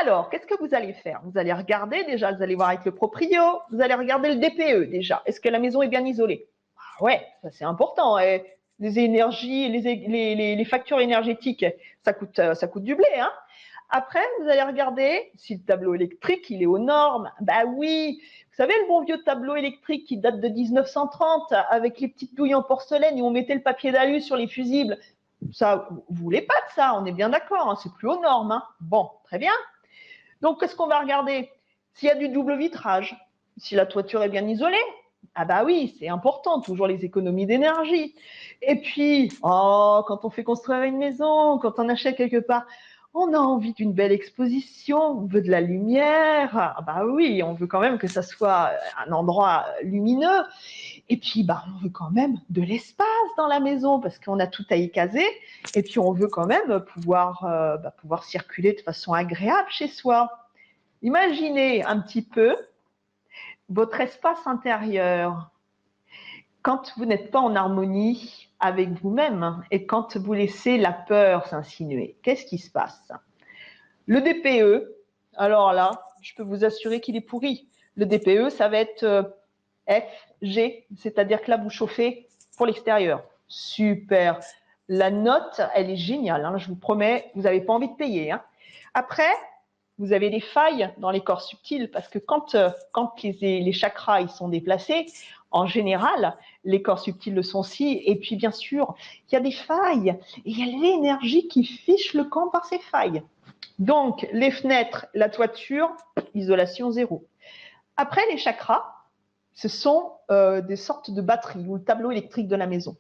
Alors, qu'est-ce que vous allez faire? Vous allez regarder déjà, vous allez voir avec le proprio, vous allez regarder le DPE déjà. Est-ce que la maison est bien isolée? Ouais, ça c'est important. Et les énergies, les factures énergétiques, ça coûte du blé, hein. Après, vous allez regarder si le tableau électrique, il est aux normes. Bah oui, vous savez le bon vieux tableau électrique qui date de 1930 avec les petites douilles en porcelaine et on mettait le papier d'alu sur les fusibles. Ça, vous voulez pas de ça, on est bien d'accord, hein, c'est plus aux normes. Hein. Bon, très bien. Donc, qu'est-ce qu'on va regarder? S'il y a du double vitrage, si la toiture est bien isolée. Ah bah oui, c'est important, toujours les économies d'énergie. Et puis, quand on fait construire une maison, quand on achète quelque part, on a envie d'une belle exposition, on veut de la lumière. Ah bah oui, on veut quand même que ça soit un endroit lumineux. Et puis, on veut quand même de l'espace dans la maison parce qu'on a tout à y caser. Et puis, on veut quand même pouvoir circuler de façon agréable chez soi. Imaginez un petit peu votre espace intérieur quand vous n'êtes pas en harmonie avec vous-même et quand vous laissez la peur s'insinuer. Qu'est-ce qui se passe? Le DPE, alors là, je peux vous assurer qu'il est pourri. Le DPE, ça va être F, G, c'est-à-dire que là, vous chauffez pour l'extérieur. Super. La note, elle est géniale. Hein, je vous promets, vous n'avez pas envie de payer. Hein. Après, vous avez des failles dans les corps subtils parce que quand les chakras ils sont déplacés, en général, les corps subtils le sont aussi. Et puis, bien sûr, il y a des failles et il y a l'énergie qui fiche le camp par ces failles. Donc, les fenêtres, la toiture, isolation zéro. Après, les chakras, ce sont des sortes de batteries ou le tableau électrique de la maison.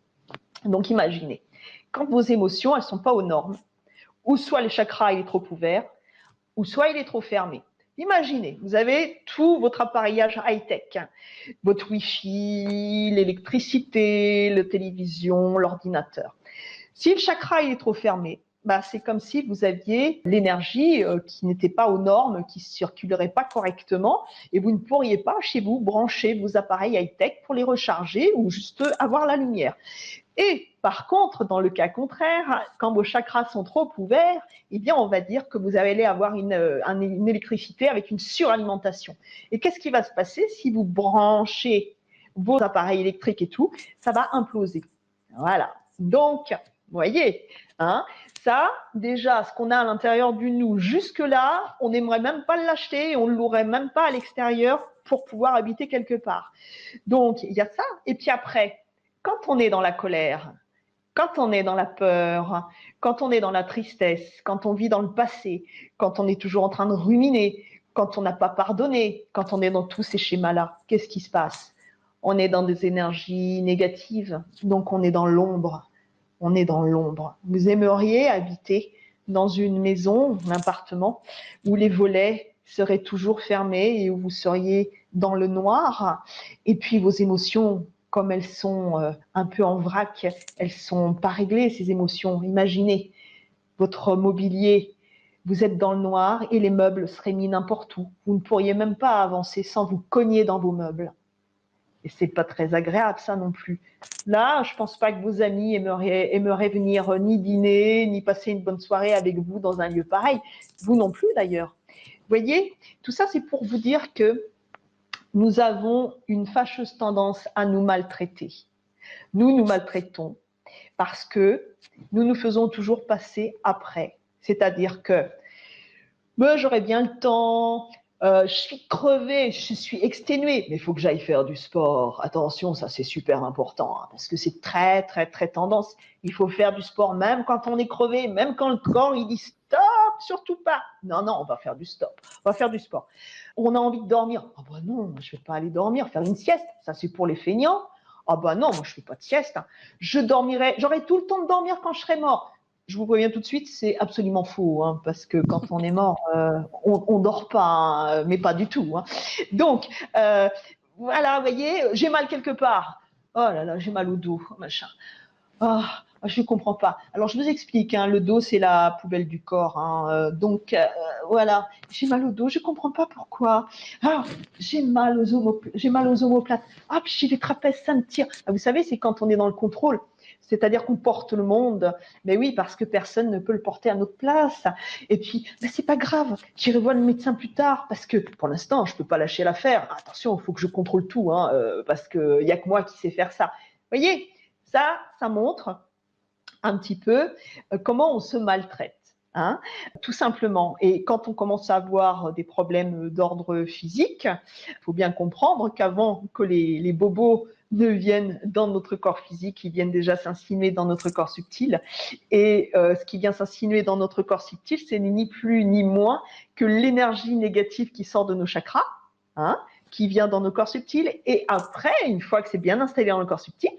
Donc, imaginez, quand vos émotions, elles ne sont pas aux normes, ou soit le chakra il est trop ouvert, ou soit il est trop fermé. Imaginez, vous avez tout votre appareillage high-tech, votre Wi-Fi, l'électricité, la télévision, l'ordinateur. Si le chakra il est trop fermé, c'est comme si vous aviez l'énergie qui n'était pas aux normes, qui ne circulerait pas correctement, et vous ne pourriez pas chez vous brancher vos appareils high-tech pour les recharger ou juste avoir la lumière. Et par contre, dans le cas contraire, quand vos chakras sont trop ouverts, eh bien, on va dire que vous allez avoir une électricité avec une suralimentation. Et qu'est-ce qui va se passer si vous branchez vos appareils électriques et tout? Ça va imploser. Voilà. Donc, vous voyez, hein, ça, déjà, ce qu'on a à l'intérieur du nous, jusque-là, on n'aimerait même pas l'acheter, on ne l'aurait même pas à l'extérieur pour pouvoir habiter quelque part. Donc, il y a ça. Et puis après, quand on est dans la colère, quand on est dans la peur, quand on est dans la tristesse, quand on vit dans le passé, quand on est toujours en train de ruminer, quand on n'a pas pardonné, quand on est dans tous ces schémas-là, qu'est-ce qui se passe? On est dans des énergies négatives, donc on est dans l'ombre. On est dans l'ombre. Vous aimeriez habiter dans une maison, un appartement, où les volets seraient toujours fermés et où vous seriez dans le noir, et puis vos émotions, comme elles sont un peu en vrac, elles sont pas réglées, ces émotions. Imaginez votre mobilier, vous êtes dans le noir et les meubles seraient mis n'importe où. Vous ne pourriez même pas avancer sans vous cogner dans vos meubles. Et c'est pas très agréable, ça non plus. Là, je pense pas que vos amis aimeraient venir ni dîner, ni passer une bonne soirée avec vous dans un lieu pareil. Vous non plus, d'ailleurs. Vous voyez, tout ça, c'est pour vous dire que nous avons une fâcheuse tendance à nous maltraiter. Nous nous maltraitons parce que nous nous faisons toujours passer après. C'est-à-dire que j'aurais bien le temps, je suis crevée, je suis exténuée, mais il faut que j'aille faire du sport. Attention, ça c'est super important, hein, parce que c'est très, très, très tendance. Il faut faire du sport même quand on est crevé, même quand le corps il dit stop, surtout pas. Non, non, on va faire du stop, on va faire du sport. On a envie de dormir. Ah bah non, je ne vais pas aller dormir, faire une sieste, ça c'est pour les feignants. Ah bah non, moi je ne fais pas de sieste. Hein. J'aurai tout le temps de dormir quand je serai mort. Je vous préviens tout de suite, c'est absolument faux, hein, parce que quand on est mort, on dort pas, hein, mais pas du tout. Hein. Donc, voilà, vous voyez, j'ai mal quelque part. Oh là là, j'ai mal au dos, machin. Oh, je ne comprends pas. Alors, je vous explique, hein, le dos, c'est la poubelle du corps. Hein, donc, voilà, j'ai mal au dos, je ne comprends pas pourquoi. Alors, j'ai mal aux omoplates. Ah, puis j'ai les trapèzes, ça me tire. Ah, vous savez, c'est quand on est dans le contrôle. C'est-à-dire qu'on porte le monde, mais oui, parce que personne ne peut le porter à notre place. Et puis, c'est pas grave, j'irai voir le médecin plus tard, parce que pour l'instant, je peux pas lâcher l'affaire. Attention, il faut que je contrôle tout, hein, parce qu'il y a que moi qui sais faire ça. Vous voyez, ça montre un petit peu comment on se maltraite. Hein, tout simplement. Et quand on commence à avoir des problèmes d'ordre physique, il faut bien comprendre qu'avant que les bobos ne viennent dans notre corps physique, ils viennent déjà s'insinuer dans notre corps subtil. Et ce qui vient s'insinuer dans notre corps subtil, c'est ni plus ni moins que l'énergie négative qui sort de nos chakras, hein, qui vient dans nos corps subtils. Et après, une fois que c'est bien installé dans le corps subtil,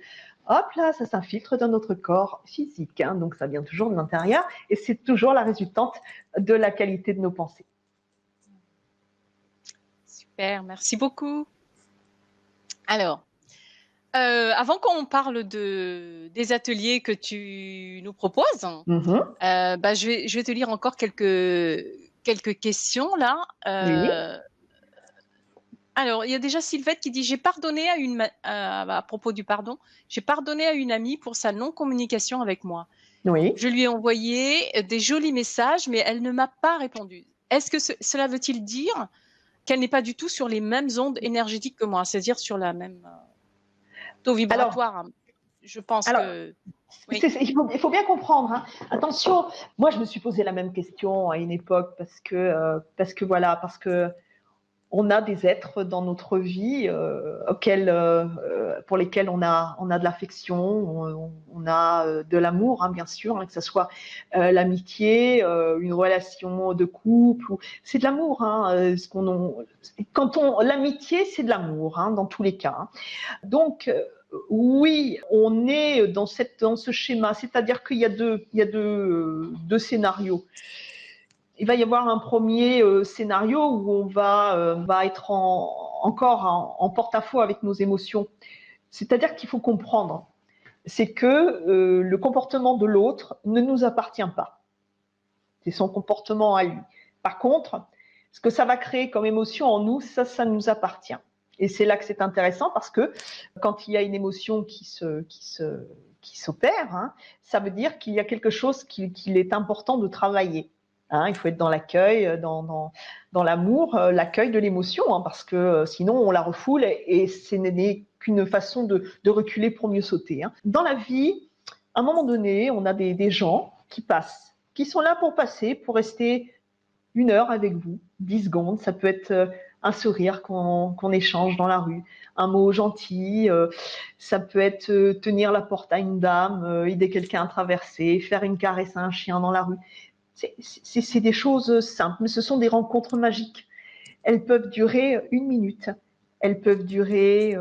hop là, ça s'infiltre dans notre corps physique. Hein, donc ça vient toujours de l'intérieur et c'est toujours la résultante de la qualité de nos pensées. Super, merci beaucoup. Alors, avant qu'on parle des ateliers que tu nous proposes, je vais te lire encore quelques questions là. Oui. Alors, il y a déjà Sylvette qui dit « J'ai pardonné à propos du pardon, j'ai pardonné à une amie pour sa non-communication avec moi. Oui. Je lui ai envoyé des jolis messages, mais elle ne m'a pas répondu. Est-ce que cela veut-il dire qu'elle n'est pas du tout sur les mêmes ondes énergétiques que moi, c'est-à-dire sur la même taux vibratoire? Alors, je pense que… Oui. Il faut bien comprendre. Hein. Attention, moi je me suis posé la même question à une époque parce que on a des êtres dans notre vie pour lesquels on a de l'affection, on a de l'amour, hein, bien sûr, hein, que ce soit l'amitié, une relation de couple, c'est de l'amour. Hein, l'amitié, c'est de l'amour, hein, dans tous les cas. Hein. Donc oui, on est dans ce schéma, c'est-à-dire qu'il y a deux scénarios. Il va y avoir un premier scénario où on va être encore en porte-à-faux avec nos émotions. C'est-à-dire qu'il faut comprendre, c'est que le comportement de l'autre ne nous appartient pas. C'est son comportement à lui. Par contre, ce que ça va créer comme émotion en nous, ça nous appartient. Et c'est là que c'est intéressant parce que quand il y a une émotion qui s'opère, hein, ça veut dire qu'il y a quelque chose qu'il est important de travailler. Hein, il faut être dans l'accueil, dans l'amour, l'accueil de l'émotion, hein, parce que sinon on la refoule et ce n'est qu'une façon de reculer pour mieux sauter. Hein. Dans la vie, à un moment donné, on a des gens qui passent, qui sont là pour passer, pour rester 1 heure avec vous, 10 secondes, ça peut être un sourire qu'on échange dans la rue, un mot gentil, ça peut être tenir la porte à une dame, aider quelqu'un à traverser, faire une caresse à un chien dans la rue. C'est des choses simples, mais ce sont des rencontres magiques. Elles peuvent durer 1 minute, elles peuvent durer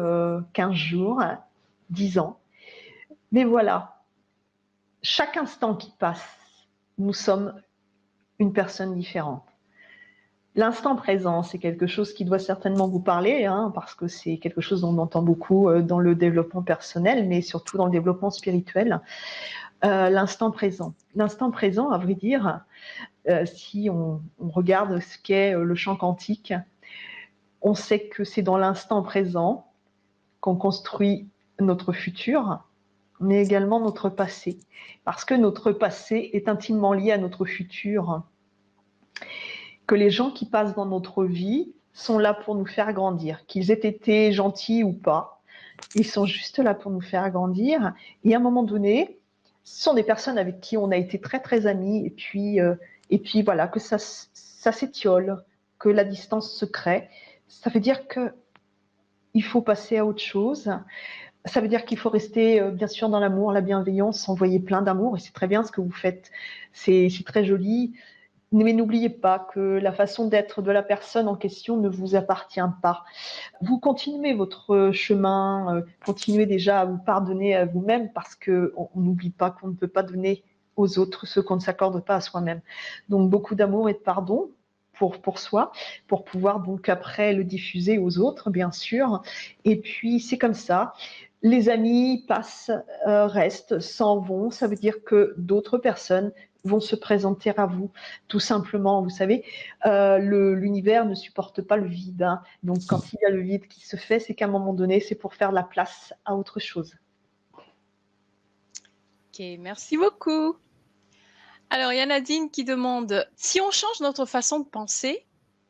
15 jours, 10 ans. Mais voilà, chaque instant qui passe, nous sommes une personne différente. L'instant présent, c'est quelque chose qui doit certainement vous parler, hein, parce que c'est quelque chose dont on entend beaucoup dans le développement personnel, mais surtout dans le développement spirituel. l'instant présent. L'instant présent, à vrai dire, si on regarde ce qu'est le champ quantique, on sait que c'est dans l'instant présent qu'on construit notre futur, mais également notre passé. Parce que notre passé est intimement lié à notre futur. Que les gens qui passent dans notre vie sont là pour nous faire grandir. Qu'ils aient été gentils ou pas, ils sont juste là pour nous faire grandir. Et à un moment donné, ce sont des personnes avec qui on a été très très amis. Et puis voilà, que ça s'étiole, que la distance se crée. Ça veut dire qu'il faut passer à autre chose. Ça veut dire qu'il faut rester bien sûr dans l'amour, la bienveillance, envoyer plein d'amour. Et c'est très bien ce que vous faites. C'est très joli. Mais n'oubliez pas que la façon d'être de la personne en question ne vous appartient pas. Vous continuez votre chemin, continuez déjà à vous pardonner à vous-même parce qu'on n'oublie pas qu'on ne peut pas donner aux autres ce qu'on ne s'accorde pas à soi-même. Donc beaucoup d'amour et de pardon pour soi, pour pouvoir donc après le diffuser aux autres, bien sûr. Et puis c'est comme ça. Les amis passent, restent, s'en vont. Ça veut dire que d'autres personnes vont se présenter à vous, tout simplement. Vous savez, l'univers ne supporte pas le vide. Hein. Donc, quand il y a le vide qui se fait, c'est qu'à un moment donné, c'est pour faire la place à autre chose. Ok, merci beaucoup. Alors, il y a Nadine qui demande, si on change notre façon de penser,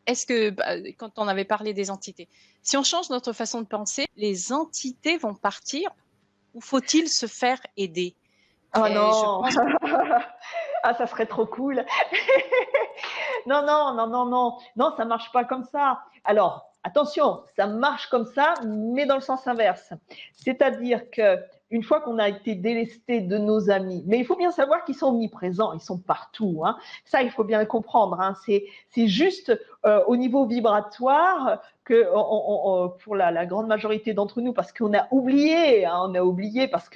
est-ce que, quand on avait parlé des entités, si on change notre façon de penser, les entités vont partir ou faut-il se faire aider? Oh non Ah, ça serait trop cool. Non, ça marche pas comme ça. Alors, attention, ça marche comme ça, mais dans le sens inverse. C'est-à-dire que une fois qu'on a été délesté de nos amis, mais il faut bien savoir qu'ils sont omniprésents, ils sont partout. Hein. Ça, il faut bien le comprendre. Hein. C'est juste au niveau vibratoire que pour la grande majorité d'entre nous, parce qu'on a oublié, hein, parce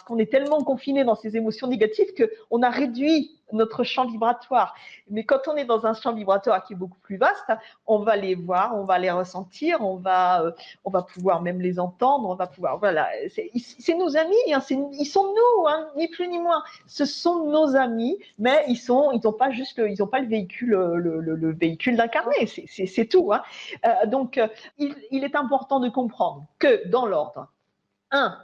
qu'on est tellement confiné dans ces émotions négatives qu'on a réduit notre champ vibratoire. Mais quand on est dans un champ vibratoire qui est beaucoup plus vaste, on va les voir, on va les ressentir, on va pouvoir même les entendre, on va pouvoir, voilà, c'est nos amis, hein, ils sont nous, hein, ni plus ni moins. Ce sont nos amis, mais ils ont pas le véhicule, le véhicule d'incarner, c'est tout. Hein. Donc, il est important de comprendre que dans l'ordre, 1,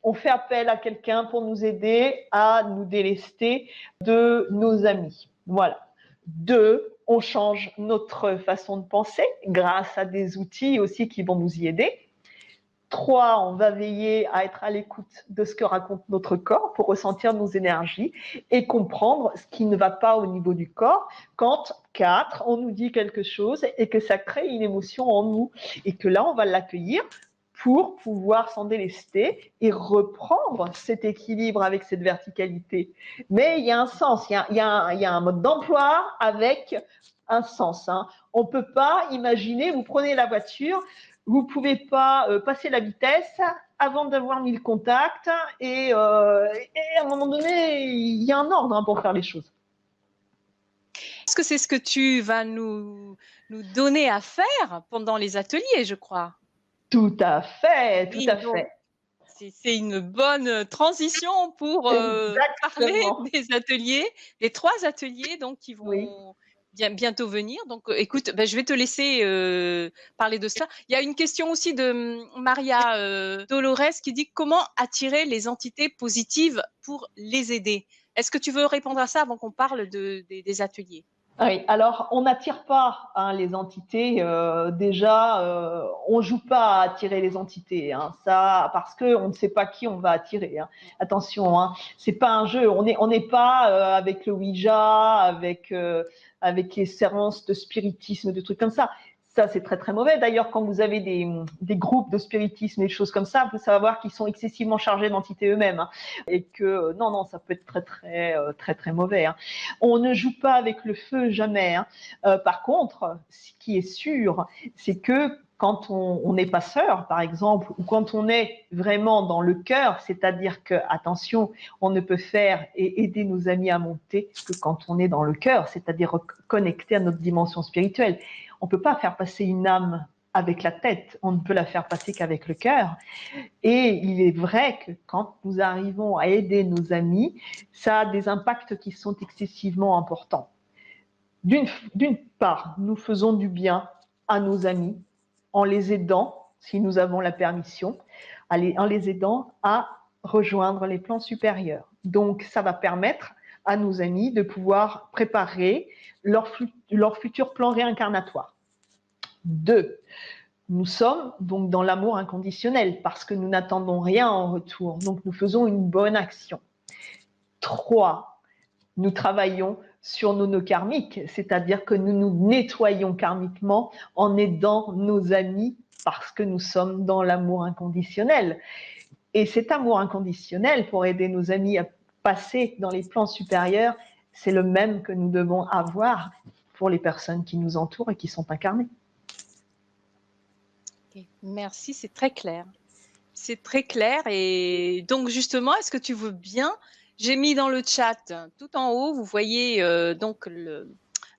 on fait appel à quelqu'un pour nous aider à nous délester de nos amis. Voilà. 2, on change notre façon de penser grâce à des outils aussi qui vont nous y aider. 3, on va veiller à être à l'écoute de ce que raconte notre corps pour ressentir nos énergies et comprendre ce qui ne va pas au niveau du corps. Quand 4, on nous dit quelque chose et que ça crée une émotion en nous et que là, on va l'accueillir pour pouvoir s'en délester et reprendre cet équilibre avec cette verticalité. Mais il y a un sens, il y a un mode d'emploi avec un sens. Hein. On ne peut pas imaginer, vous prenez la voiture, vous ne pouvez pas passer la vitesse avant d'avoir mis le contact et à un moment donné, il y a un ordre hein, pour faire les choses. Est-ce que c'est ce que tu vas nous donner à faire pendant les ateliers, je crois? Tout à fait, tout à fait. C'est une bonne transition pour parler des ateliers, des 3 ateliers donc, qui vont bientôt venir. Donc, écoute, je vais te laisser parler de ça. Il y a une question aussi de Maria Dolores qui dit comment attirer les entités positives pour les aider. Est-ce que tu veux répondre à ça avant qu'on parle des ateliers? Oui, alors on n'attire pas hein, les entités. Déjà, on joue pas à attirer les entités, hein, ça parce que on ne sait pas qui on va attirer. Hein. Attention, hein, c'est pas un jeu. On n'est pas avec le Ouija, avec les séances de spiritisme, de trucs comme ça. Ça, c'est très, très mauvais. D'ailleurs, quand vous avez des groupes de spiritisme et des choses comme ça, il faut savoir qu'ils sont excessivement chargés d'entités eux-mêmes. Hein, et que, non, ça peut être très, très, très, très mauvais. Hein. On ne joue pas avec le feu, jamais. Hein. Par contre, ce qui est sûr, c'est que quand on est passeur, par exemple, ou quand on est vraiment dans le cœur, c'est-à-dire que, attention, on ne peut faire et aider nos amis à monter que quand on est dans le cœur, c'est-à-dire connecté à notre dimension spirituelle. On ne peut pas faire passer une âme avec la tête, on ne peut la faire passer qu'avec le cœur. Et il est vrai que quand nous arrivons à aider nos amis, ça a des impacts qui sont excessivement importants. D'une part, nous faisons du bien à nos amis en les aidant, si nous avons la permission, en les aidant à rejoindre les plans supérieurs. Donc, ça va permettre à nos amis de pouvoir préparer leur futur plan réincarnatoire. 2, nous sommes donc dans l'amour inconditionnel parce que nous n'attendons rien en retour. Donc, nous faisons une bonne action. 3, nous travaillons sur nos nœuds karmiques, c'est-à-dire que nous nous nettoyons karmiquement en aidant nos amis parce que nous sommes dans l'amour inconditionnel. Et cet amour inconditionnel, pour aider nos amis à passer dans les plans supérieurs, c'est le même que nous devons avoir pour les personnes qui nous entourent et qui sont incarnées. Merci, c'est très clair. C'est très clair. Et donc, justement, est-ce que tu veux bien? J'ai mis dans le chat, tout en haut, vous voyez donc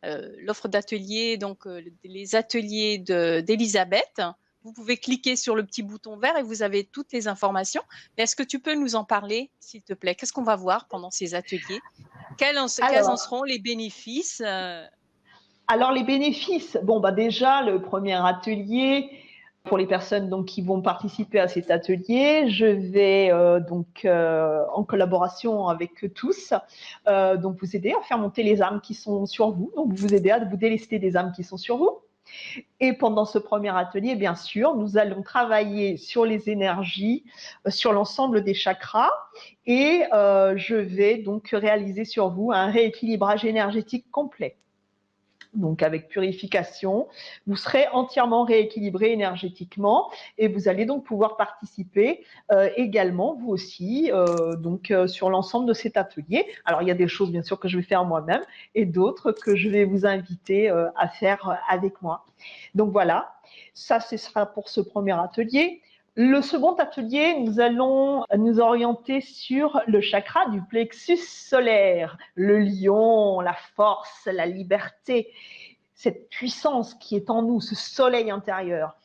l'offre d'atelier, donc les ateliers d'Elisabeth. Vous pouvez cliquer sur le petit bouton vert et vous avez toutes les informations. Mais est-ce que tu peux nous en parler, s'il te plaît? Qu'est-ce qu'on va voir pendant ces ateliers? Quels en seront les bénéfices? Alors, les bénéfices, bon, bah déjà, le premier atelier, pour les personnes donc, qui vont participer à cet atelier, je vais en collaboration avec tous donc vous aider à faire monter les âmes qui sont sur vous, donc vous aider à vous délester des âmes qui sont sur vous. Et pendant ce premier atelier, bien sûr, nous allons travailler sur les énergies, sur l'ensemble des chakras et je vais donc réaliser sur vous un rééquilibrage énergétique complet. Donc avec purification, vous serez entièrement rééquilibré énergétiquement et vous allez donc pouvoir participer également, vous aussi, sur l'ensemble de cet atelier. Alors il y a des choses bien sûr que je vais faire moi-même et d'autres que je vais vous inviter à faire avec moi. Donc voilà, ça ce sera pour ce premier atelier. Le second atelier, nous allons nous orienter sur le chakra du plexus solaire, le lion, la force, la liberté, cette puissance qui est en nous, ce soleil intérieur.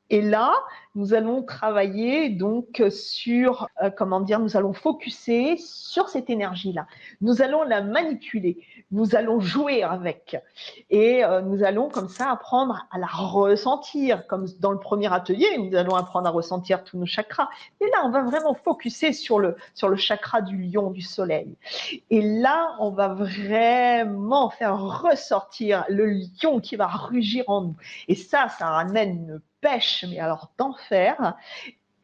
Et là, nous allons travailler donc sur, nous allons focuser sur cette énergie-là. Nous allons la manipuler, nous allons jouer avec et nous allons comme ça apprendre à la ressentir. Comme dans le premier atelier, nous allons apprendre à ressentir tous nos chakras. Et là, on va vraiment focuser sur le chakra du lion, du soleil. Et là, on va vraiment faire ressortir le lion qui va rugir en nous. Et ça ramène une pêche, mais alors d'enfer.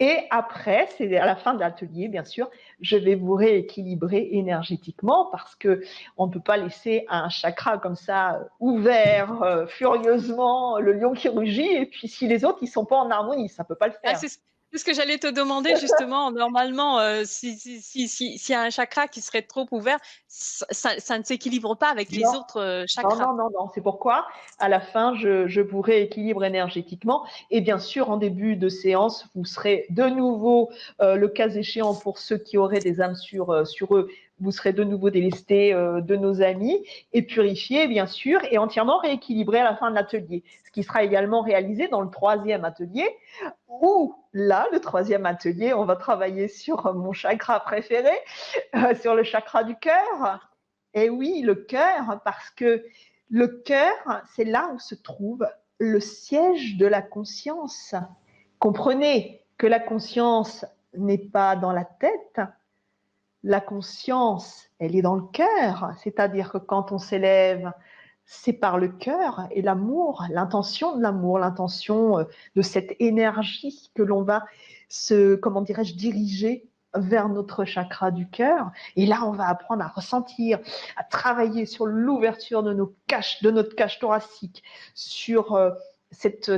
Et après, c'est à la fin de l'atelier, bien sûr, je vais vous rééquilibrer énergétiquement parce que on ne peut pas laisser un chakra comme ça ouvert furieusement, le lion qui rugit, et puis si les autres ils sont pas en harmonie, ça peut pas le faire. C'est ce que j'allais te demander justement. Normalement, s'il y a un chakra qui serait trop ouvert, ça ne s'équilibre pas avec les autres chakras. Non. C'est pourquoi, à la fin, je vous rééquilibre énergétiquement. Et bien sûr, en début de séance, vous serez de nouveau, le cas échéant pour ceux qui auraient des âmes sur eux, vous serez de nouveau délestés de nos amis et purifiés, bien sûr, et entièrement rééquilibrés à la fin de l'atelier. Ce qui sera également réalisé dans le troisième atelier, où là, le troisième atelier, on va travailler sur mon chakra préféré, sur le chakra du cœur. Et oui, le cœur, parce que le cœur, c'est là où se trouve le siège de la conscience. Comprenez que la conscience n'est pas dans la tête. La conscience, elle est dans le cœur, c'est-à-dire que quand on s'élève, c'est par le cœur et l'amour, l'intention de l'amour, l'intention de cette énergie que l'on va diriger vers notre chakra du cœur. Et là, on va apprendre à ressentir, à travailler sur l'ouverture de notre cage thoracique, sur cette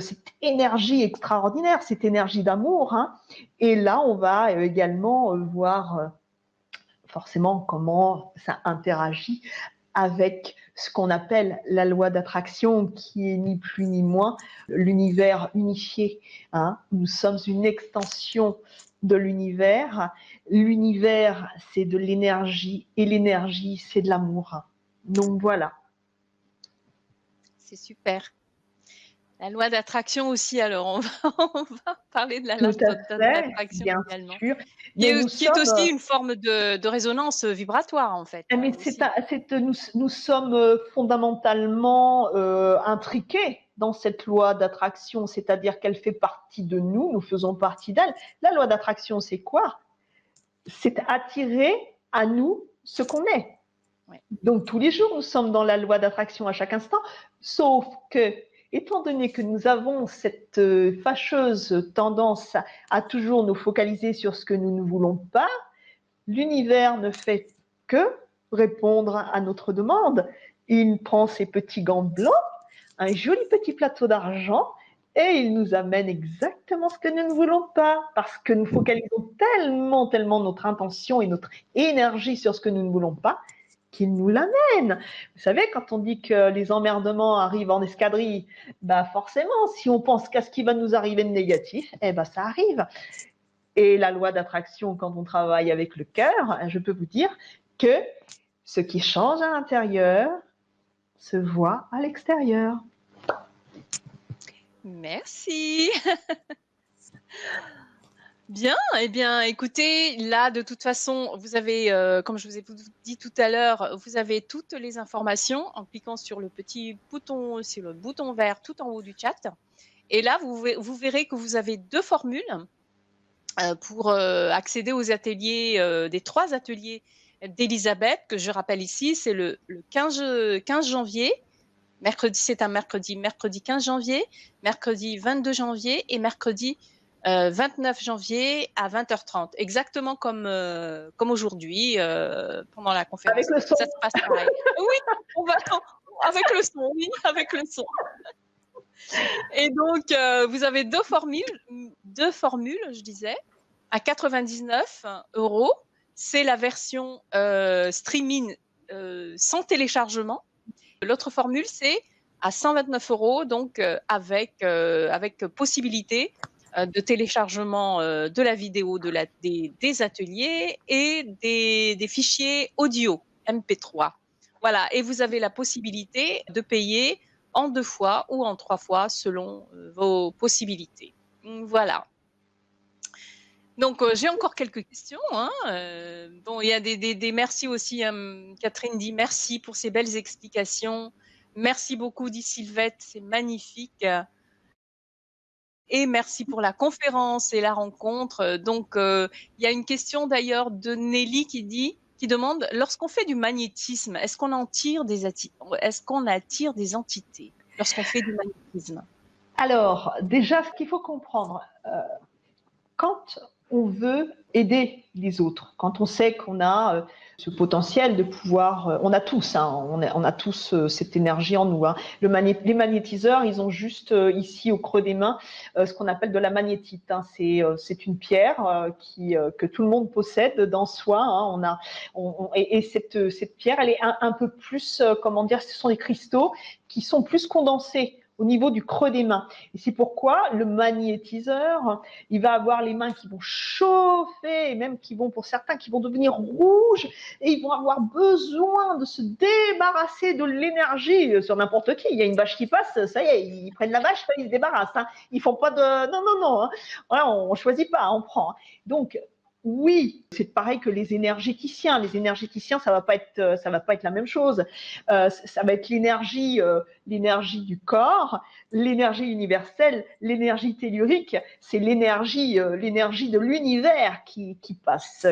énergie extraordinaire, cette énergie d'amour. Hein. Et là, on va également voir forcément comment ça interagit avec ce qu'on appelle la loi d'attraction, qui est ni plus ni moins l'univers unifié. Hein. Nous sommes une extension de l'univers. L'univers, c'est de l'énergie et l'énergie, c'est de l'amour. Donc voilà. C'est super. La loi d'attraction aussi, alors on va parler de la loi Tout à fait, d'attraction bien également. sûr. Mais nous Qui est aussi sommes, une forme de résonance vibratoire, en fait, mais aussi. nous sommes fondamentalement intriqués dans cette loi d'attraction, c'est-à-dire qu'elle fait partie de nous, nous faisons partie d'elle. La loi d'attraction, c'est quoi? C'est attirer à nous ce qu'on est. Ouais. Donc tous les jours, nous sommes dans la loi d'attraction à chaque instant, sauf que, étant donné que nous avons cette fâcheuse tendance à toujours nous focaliser sur ce que nous ne voulons pas, l'univers ne fait que répondre à notre demande. Il prend ses petits gants blancs, un joli petit plateau d'argent, et il nous amène exactement ce que nous ne voulons pas, parce que nous focalisons tellement notre intention et notre énergie sur ce que nous ne voulons pas, qu'il nous l'amène. Vous savez, quand on dit que les emmerdements arrivent en escadrille, bah forcément, si on pense qu'à ce qui va nous arriver de négatif, eh ben ça arrive. Et la loi d'attraction, quand on travaille avec le cœur, je peux vous dire que ce qui change à l'intérieur se voit à l'extérieur. Merci. Bien, eh bien, écoutez, là, de toute façon, vous avez, comme je vous ai dit tout à l'heure, vous avez toutes les informations en cliquant sur le petit bouton, sur le bouton vert tout en haut du chat. Et là, vous verrez que vous avez 2 formules pour accéder aux ateliers, des 3 ateliers d'Elisabeth, que je rappelle ici, c'est le 15 janvier. Mercredi, c'est un mercredi 15 janvier, mercredi 22 janvier et mercredi 29 janvier à 20h30, exactement comme aujourd'hui pendant la conférence. Avec le son. Ça se passe pareil. Oui, on va avec le son, oui, avec le son. Et donc, vous avez 2 formules, je disais, à 99 €. C'est la version streaming sans téléchargement. L'autre formule, c'est à 129 €, donc avec possibilité de téléchargement de la vidéo des ateliers et des fichiers audio MP3. Voilà, et vous avez la possibilité de payer en 2 fois ou en 3 fois selon vos possibilités. Voilà. Donc, j'ai encore quelques questions. Hein. Bon, il y a des merci aussi. Catherine dit merci pour ces belles explications. Merci beaucoup, dit Sylvette, c'est magnifique. Et merci pour la conférence et la rencontre. Donc, il y a une question d'ailleurs de Nelly qui demande, lorsqu'on fait du magnétisme, est-ce qu'on attire des entités lorsqu'on fait du magnétisme? Alors, déjà, ce qu'il faut comprendre, quand on veut aider les autres, quand on sait qu'on a ce potentiel de pouvoir, on a tous, on a tous cette énergie en nous. Hein. Les magnétiseurs, ils ont juste ici au creux des mains ce qu'on appelle de la magnétite. Hein. C'est une pierre que tout le monde possède dans soi. Hein. Et cette pierre, elle est un peu plus, comment dire, ce sont des cristaux qui sont plus condensés au niveau du creux des mains. Et c'est pourquoi le magnétiseur, il va avoir les mains qui vont chauffer, et même pour certains, qui vont devenir rouges, et ils vont avoir besoin de se débarrasser de l'énergie sur n'importe qui. Il y a une vache qui passe, ça y est, ils prennent la vache, ils se débarrassent. Hein. Ils font pas de... Non. Hein. Voilà, on choisit pas, on prend. Donc, oui, c'est pareil que les énergéticiens. Les énergéticiens, ça va pas être la même chose. Ça va être l'énergie du corps, l'énergie universelle, l'énergie tellurique. C'est l'énergie de l'univers qui passe,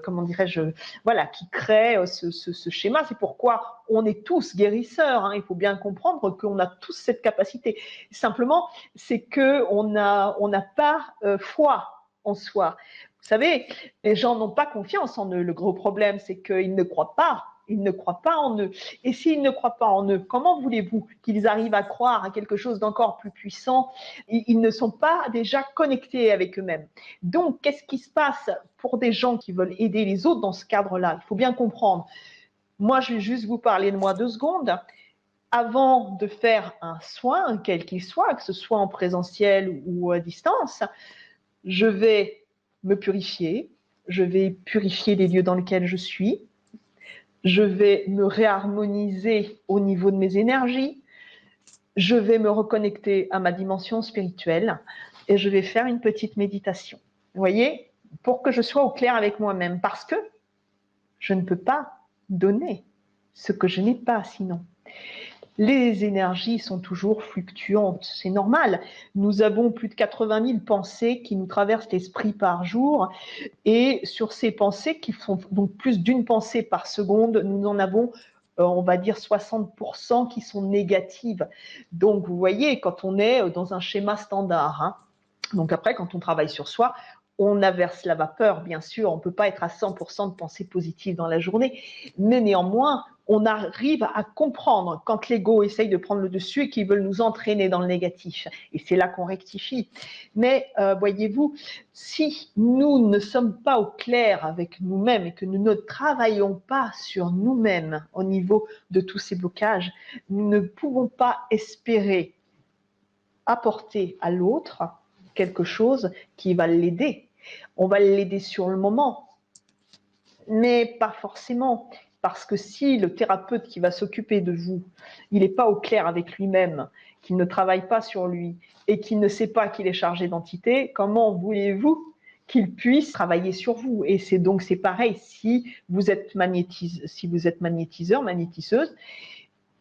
comment dirais-je, voilà, qui crée ce schéma. C'est pourquoi on est tous guérisseurs. Hein. Il faut bien comprendre qu'on a tous cette capacité. Simplement, c'est que on n'a pas foi en soi. Vous savez, les gens n'ont pas confiance en eux. Le gros problème, c'est qu'ils ne croient pas. Ils ne croient pas en eux. Et s'ils ne croient pas en eux, comment voulez-vous qu'ils arrivent à croire à quelque chose d'encore plus puissant? Ils ne sont pas déjà connectés avec eux-mêmes. Donc, qu'est-ce qui se passe pour des gens qui veulent aider les autres dans ce cadre-là? Il faut bien comprendre. Moi, je vais juste vous parler de moi 2 secondes. Avant de faire un soin, quel qu'il soit, que ce soit en présentiel ou à distance, je vais me purifier, je vais purifier les lieux dans lesquels je suis, je vais me réharmoniser au niveau de mes énergies, je vais me reconnecter à ma dimension spirituelle et je vais faire une petite méditation. Vous voyez, pour que je sois au clair avec moi-même, parce que je ne peux pas donner ce que je n'ai pas sinon. Les énergies sont toujours fluctuantes, c'est normal. Nous avons plus de 80 000 pensées qui nous traversent l'esprit par jour, et sur ces pensées qui font donc plus d'une pensée par seconde, nous en avons on va dire 60% qui sont négatives. Donc vous voyez, quand on est dans un schéma standard, hein. Donc après, quand on travaille sur soi, on averse la vapeur, bien sûr, on ne peut pas être à 100% de pensée positive dans la journée, mais néanmoins, on arrive à comprendre quand l'ego essaye de prendre le dessus et qu'ils veulent nous entraîner dans le négatif. Et c'est là qu'on rectifie. Mais voyez-vous, si nous ne sommes pas au clair avec nous-mêmes et que nous ne travaillons pas sur nous-mêmes au niveau de tous ces blocages, nous ne pouvons pas espérer apporter à l'autre quelque chose qui va l'aider. On va l'aider sur le moment, mais pas forcément. Parce que si le thérapeute qui va s'occuper de vous, il n'est pas au clair avec lui-même, qu'il ne travaille pas sur lui et qu'il ne sait pas qu'il est chargé d'entité, comment voulez-vous qu'il puisse travailler sur vous? Et c'est pareil, si vous êtes magnétiseur, magnétiseuse,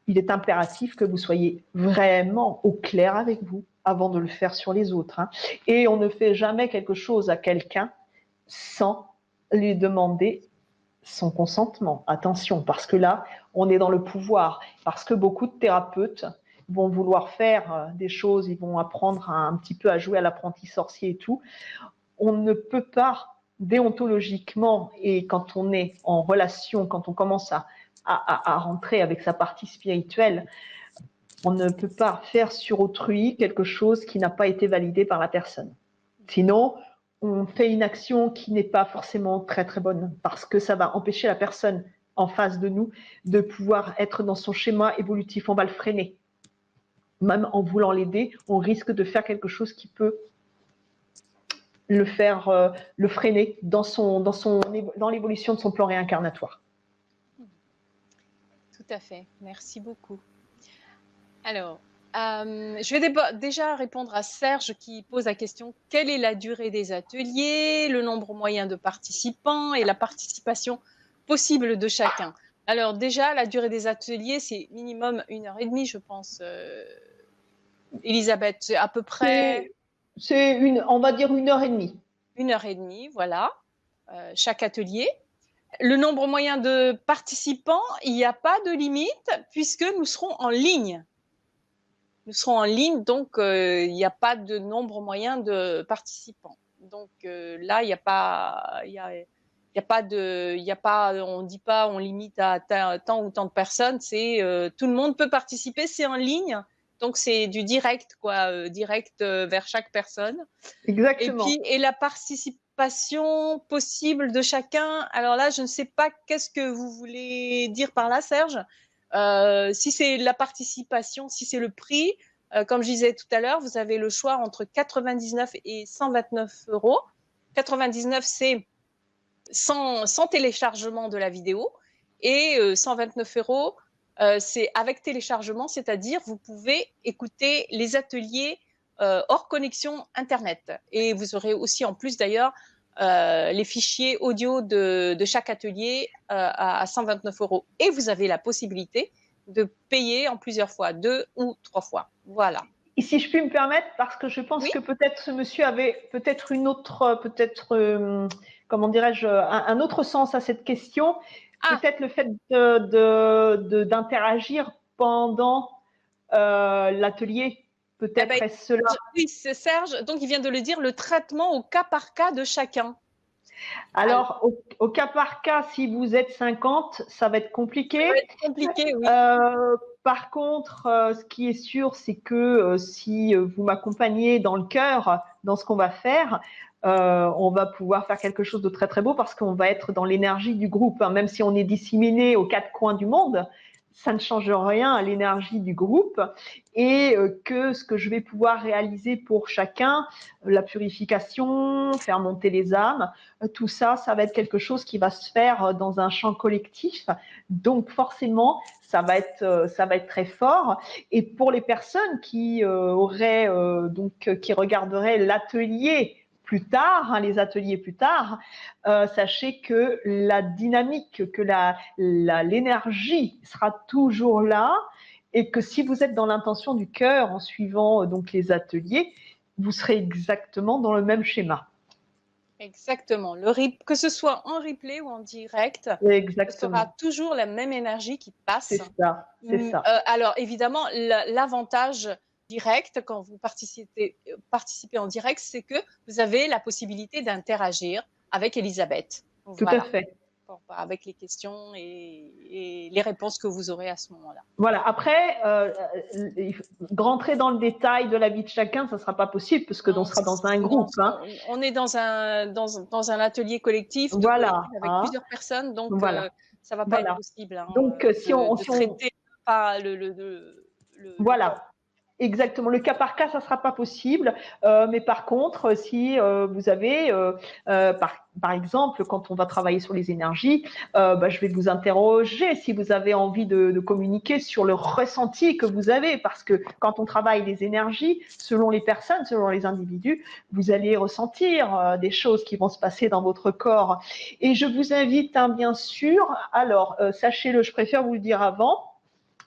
il est impératif que vous soyez vraiment au clair avec vous avant de le faire sur les autres. Hein. Et on ne fait jamais quelque chose à quelqu'un sans lui demander son consentement. Attention, parce que là, on est dans le pouvoir. Parce que beaucoup de thérapeutes vont vouloir faire des choses, ils vont apprendre un petit peu à jouer à l'apprenti sorcier et tout. On ne peut pas déontologiquement, et quand on est en relation, quand on commence à rentrer avec sa partie spirituelle, on ne peut pas faire sur autrui quelque chose qui n'a pas été validé par la personne. Sinon, on fait une action qui n'est pas forcément très très bonne parce que ça va empêcher la personne en face de nous de pouvoir être dans son schéma évolutif. On va le freiner. Même en voulant l'aider, on risque de faire quelque chose qui peut le freiner dans l'évolution de son plan réincarnatoire. Tout à fait. Merci beaucoup. Alors, je vais déjà répondre à Serge qui pose la question « Quelle est la durée des ateliers, le nombre moyen de participants et la participation possible de chacun ?» Alors déjà, la durée des ateliers, c'est minimum 1h30, je pense. Elisabeth, c'est à peu près… on va dire 1h30. 1h30, voilà, chaque atelier. Le nombre moyen de participants, il n'y a pas de limite puisque nous serons en ligne. Nous serons en ligne, donc il n'y a pas de nombre moyen de participants. Donc là, il n'y a pas, on dit pas, on limite à tant ou tant de personnes. C'est tout le monde peut participer, c'est en ligne, donc c'est du direct, quoi, direct vers chaque personne. Exactement. Et la participation possible de chacun. Alors là, je ne sais pas qu'est-ce que vous voulez dire par là, Serge. Si c'est la participation, si c'est le prix, comme je disais tout à l'heure, vous avez le choix entre 99 et 129 euros. 99, c'est sans téléchargement de la vidéo, et 129 euros, c'est avec téléchargement, c'est-à-dire vous pouvez écouter les ateliers hors connexion Internet. Et vous aurez aussi en plus d'ailleurs les fichiers audio de chaque atelier à 129 euros. Et vous avez la possibilité de payer en plusieurs fois, 2 ou 3 fois. Voilà. Et si je puis me permettre, parce que je pense que peut-être ce monsieur avait peut-être une autre, comment dirais-je, un autre sens à cette question. Peut-être le fait d'interagir pendant l'atelier. Peut-être est-ce cela. Oui, c'est Serge. Donc, il vient de le dire, le traitement au cas par cas de chacun. Alors, au cas par cas, si vous êtes 50, ça va être compliqué. Ça va être compliqué, oui. Par contre, ce qui est sûr, c'est que si vous m'accompagnez dans le cœur, dans ce qu'on va faire, on va pouvoir faire quelque chose de très très beau parce qu'on va être dans l'énergie du groupe. Hein. Même si on est disséminé aux 4 coins du monde, ça ne change rien à l'énergie du groupe et que ce que je vais pouvoir réaliser pour chacun, la purification, faire monter les âmes, tout ça, ça va être quelque chose qui va se faire dans un champ collectif. Donc forcément, ça va être très fort. Et pour les personnes qui qui regarderaient l'atelier plus tard, les ateliers plus tard, sachez que la dynamique, que l'énergie sera toujours là et que si vous êtes dans l'intention du cœur en suivant donc les ateliers, vous serez exactement dans le même schéma. Exactement. Que ce soit en replay ou en direct, ce sera toujours la même énergie qui passe. C'est ça, c'est ça. Alors évidemment, l'avantage direct quand vous participez en direct, c'est que vous avez la possibilité d'interagir avec Elisabeth. Tout à fait. Avec les questions et les réponses que vous aurez à ce moment-là. Voilà. Après, rentrer dans le détail de la vie de chacun, ça ne sera pas possible parce que on sera dans un groupe. On est dans un atelier collectif avec plusieurs personnes, donc ça ne va pas être possible. Donc, si on traiter pas voilà. Exactement. Le cas par cas, ça ne sera pas possible. Mais par contre, si vous avez, par exemple, quand on va travailler sur les énergies, je vais vous interroger si vous avez envie de communiquer sur le ressenti que vous avez. Parce que quand on travaille les énergies, selon les personnes, selon les individus, vous allez ressentir des choses qui vont se passer dans votre corps. Et je vous invite, bien sûr, alors, sachez-le, je préfère vous le dire avant,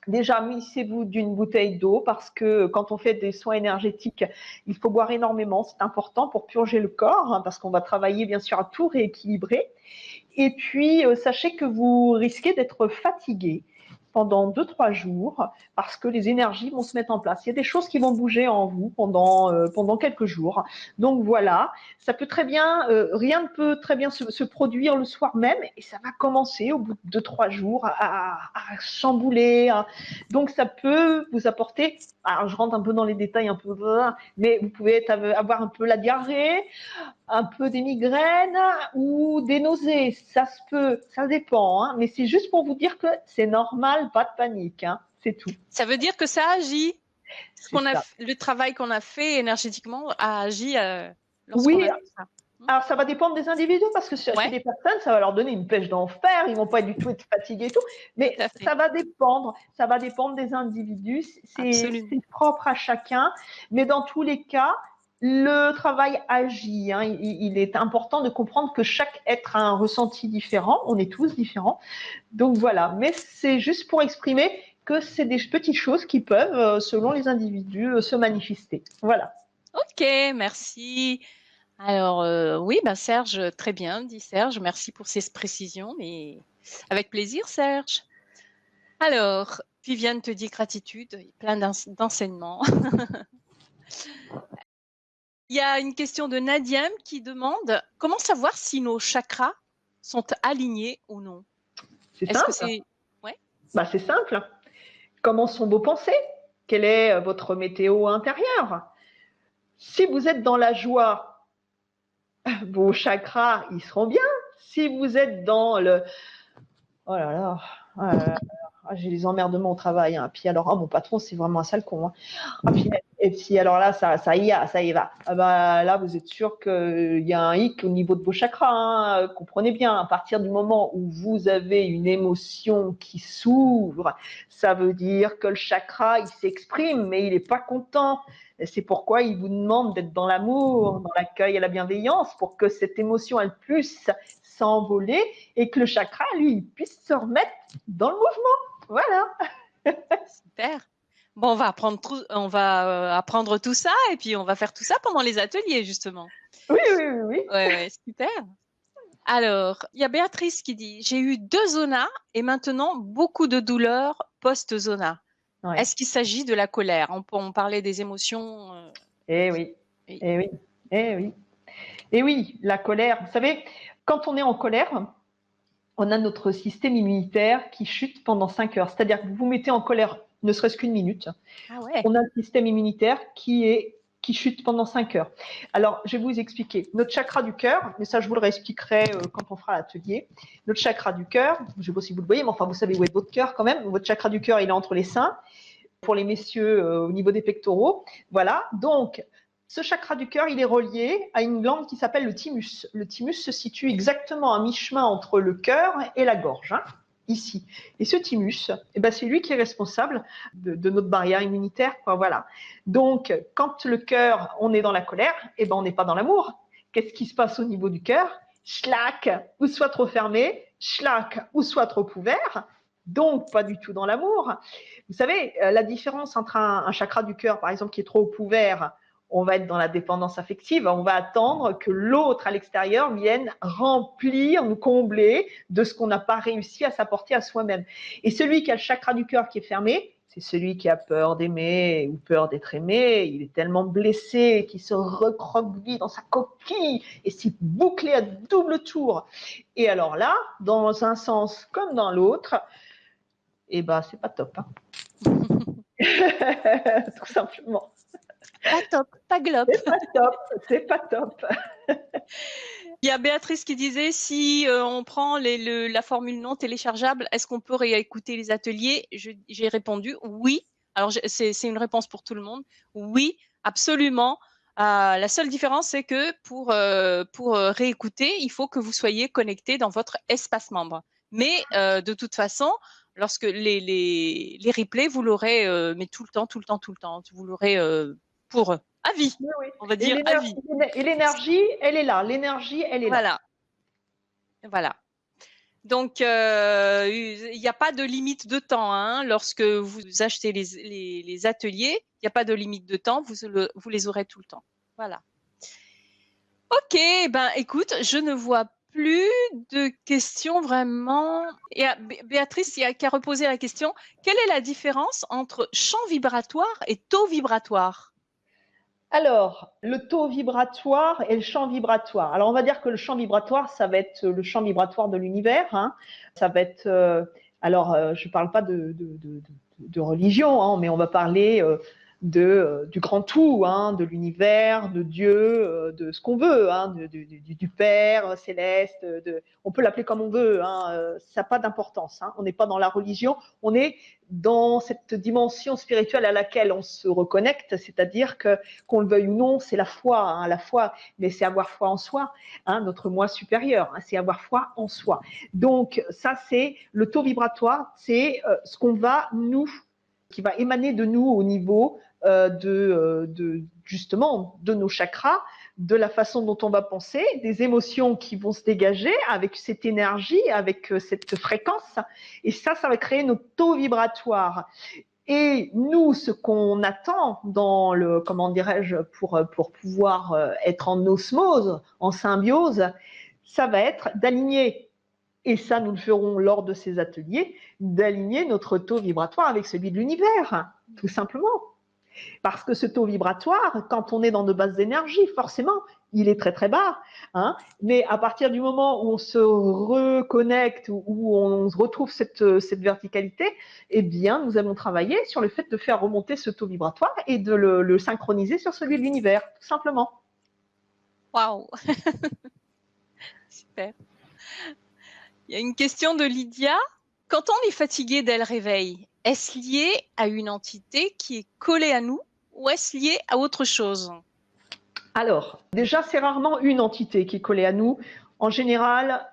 déjà, munissez-vous d'une bouteille d'eau parce que quand on fait des soins énergétiques, il faut boire énormément. C'est important pour purger le corps parce qu'on va travailler bien sûr à tout rééquilibrer. Et puis, sachez que vous risquez d'être fatigué pendant 2-3 jours parce que les énergies vont se mettre en place. Il y a des choses qui vont bouger en vous pendant quelques jours. Donc voilà, ça peut très bien, rien ne peut très bien se produire le soir même et ça va commencer au bout de 2-3 jours à chambouler. Donc ça peut vous apporter, alors je rentre un peu dans les détails un peu, mais vous pouvez avoir un peu la diarrhée, un peu des migraines ou des nausées, ça se peut, ça dépend, mais c'est juste pour vous dire que c'est normal, pas de panique, c'est tout. Ça veut dire que ça agit. Le travail qu'on a fait énergétiquement a agi lorsqu'on a fait ça. Alors ça va dépendre des individus parce que chez des personnes, ça va leur donner une pêche d'enfer, ils vont pas du tout être fatigués et tout, mais ça va dépendre des individus, c'est propre à chacun, mais dans tous les cas, le travail agit. Il est important de comprendre que chaque être a un ressenti différent. On est tous différents. Donc voilà. Mais c'est juste pour exprimer que c'est des petites choses qui peuvent, selon les individus, se manifester. Voilà. Ok, merci. Alors oui, Serge, très bien, dit Serge. Merci pour ces précisions. Mais avec plaisir, Serge. Alors, Viviane te dit gratitude, plein d'enseignements. Il y a une question de Nadiam qui demande comment savoir si nos chakras sont alignés ou non. C'est simple. C'est simple. Comment sont vos pensées? Quelle est votre météo intérieure? Si vous êtes dans la joie, vos chakras, ils seront bien. Si vous êtes dans le oh là là, j'ai les emmerdements au travail. Puis alors, mon patron, c'est vraiment un sale con. Et puis alors là, ça y va. Là, vous êtes sûr qu'il y a un hic au niveau de vos chakras. Comprenez bien, à partir du moment où vous avez une émotion qui s'ouvre, ça veut dire que le chakra, il s'exprime, mais il n'est pas content. Et c'est pourquoi il vous demande d'être dans l'amour, dans l'accueil et la bienveillance, pour que cette émotion, elle puisse s'envoler et que le chakra, lui, il puisse se remettre dans le mouvement. Voilà. Super. Bon, on va apprendre tout ça et puis on va faire tout ça pendant les ateliers, justement. Oui. Ouais, super. Alors, il y a Béatrice qui dit « J'ai eu 2 zonas et maintenant beaucoup de douleurs post-zona. Ouais. Est-ce qu'il s'agit de la colère ?» On parlait des émotions. Eh oui, la colère. Vous savez, quand on est en colère, on a notre système immunitaire qui chute pendant 5 heures. C'est-à-dire que vous vous mettez en colère ne serait-ce qu'une minute. Ah ouais. On a un système immunitaire qui qui chute pendant 5 heures. Alors, je vais vous expliquer. Notre chakra du cœur, mais ça, je vous le réexpliquerai quand on fera l'atelier. Notre chakra du cœur, je ne sais pas si vous le voyez, mais enfin, vous savez où est votre cœur quand même. Votre chakra du cœur, il est entre les seins. Pour les messieurs, au niveau des pectoraux. Voilà. Donc, ce chakra du cœur, il est relié à une glande qui s'appelle le thymus. Le thymus se situe exactement à mi-chemin entre le cœur et la gorge, hein, ici. Et ce thymus, eh ben, c'est lui qui est responsable de notre barrière immunitaire, quoi, voilà. Donc, quand le cœur, on est dans la colère, eh ben, on n'est pas dans l'amour. Qu'est-ce qui se passe au niveau du cœur? Schlac, ou soit trop fermé, schlac, ou soit trop ouvert. Donc, pas du tout dans l'amour. Vous savez, la différence entre un chakra du cœur, par exemple, qui est trop ouvert, on va être dans la dépendance affective, on va attendre que l'autre à l'extérieur vienne remplir, nous combler de ce qu'on n'a pas réussi à s'apporter à soi-même. Et celui qui a le chakra du cœur qui est fermé, c'est celui qui a peur d'aimer ou peur d'être aimé, il est tellement blessé qu'il se recroqueville dans sa coquille et s'est bouclé à double tour. Et alors là, dans un sens comme dans l'autre, eh ben, c'est pas top. Hein. Tout simplement. Pas top, pas glop. C'est pas top, c'est pas top. Il y a Béatrice qui disait, si on prend la formule non téléchargeable, est-ce qu'on peut réécouter les ateliers? J'ai répondu oui. Alors, c'est une réponse pour tout le monde. Oui, absolument. La seule différence, c'est que pour réécouter, il faut que vous soyez connecté dans votre espace membre. Mais de toute façon, lorsque les replays, vous l'aurez, mais tout le temps. Vous l'aurez pour à vie, oui. On va dire à vie. Et l'énergie, elle est là. L'énergie, elle est là. Voilà. Donc, il n'y a pas de limite de temps. Hein. Lorsque vous achetez les ateliers, il n'y a pas de limite de temps. Vous les aurez tout le temps. Voilà. Ok, ben écoute, je ne vois plus de questions vraiment. Et Béatrice qui a reposé la question, quelle est la différence entre champ vibratoire et taux vibratoire? Alors, le taux vibratoire et le champ vibratoire. Alors, on va dire que le champ vibratoire, ça va être le champ vibratoire de l'univers. Hein. Ça va être, je ne parle pas de religion, hein, mais on va parler du grand tout, hein, de l'univers, de Dieu, de ce qu'on veut, hein, du Père céleste. On peut l'appeler comme on veut, hein, ça n'a pas d'importance. Hein. On n'est pas dans la religion, on est dans cette dimension spirituelle à laquelle on se reconnecte, c'est-à-dire que qu'on le veuille ou non, c'est la foi, hein, mais c'est avoir foi en soi, hein, notre moi supérieur, hein, c'est avoir foi en soi. Donc ça, c'est le taux vibratoire, c'est ce qu'on va qui va émaner de nous au niveau justement de nos chakras, de la façon dont on va penser, des émotions qui vont se dégager avec cette énergie, avec cette fréquence. Et ça va créer notre taux vibratoire. Et nous, ce qu'on attend dans comment dirais-je, pour pouvoir être en osmose, en symbiose, ça va être d'aligner, et ça nous le ferons lors de ces ateliers, d'aligner notre taux vibratoire avec celui de l'univers, tout simplement. Parce que ce taux vibratoire, quand on est dans de basses énergies, forcément, il est très très bas. Hein, mais à partir du moment où on se reconnecte, où on retrouve cette verticalité, eh bien, nous allons travailler sur le fait de faire remonter ce taux vibratoire et de le synchroniser sur celui de l'univers, tout simplement. Waouh. Super. Il y a une question de Lydia. Quand on est fatigué dès le réveil, est-ce lié à une entité qui est collée à nous ou est-ce lié à autre chose? Alors, déjà, c'est rarement une entité qui est collée à nous. En général,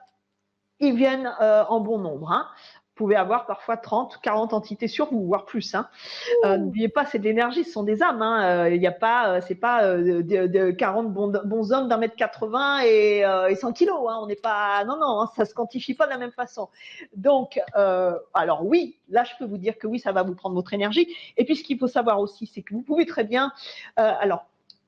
ils viennent en bon nombre. Hein. Vous pouvez avoir parfois 30, 40 entités sur vous, voire plus. Hein. N'oubliez pas, c'est de l'énergie, ce sont des âmes. Hein. Il n'y a pas, c'est pas 40 bons hommes d'1m80 et 100 kilos. Hein. On n'est pas, non, hein, ça se quantifie pas de la même façon. Donc, alors oui, là, je peux vous dire que oui, ça va vous prendre votre énergie. Et puis, ce qu'il faut savoir aussi, c'est que vous pouvez très bien,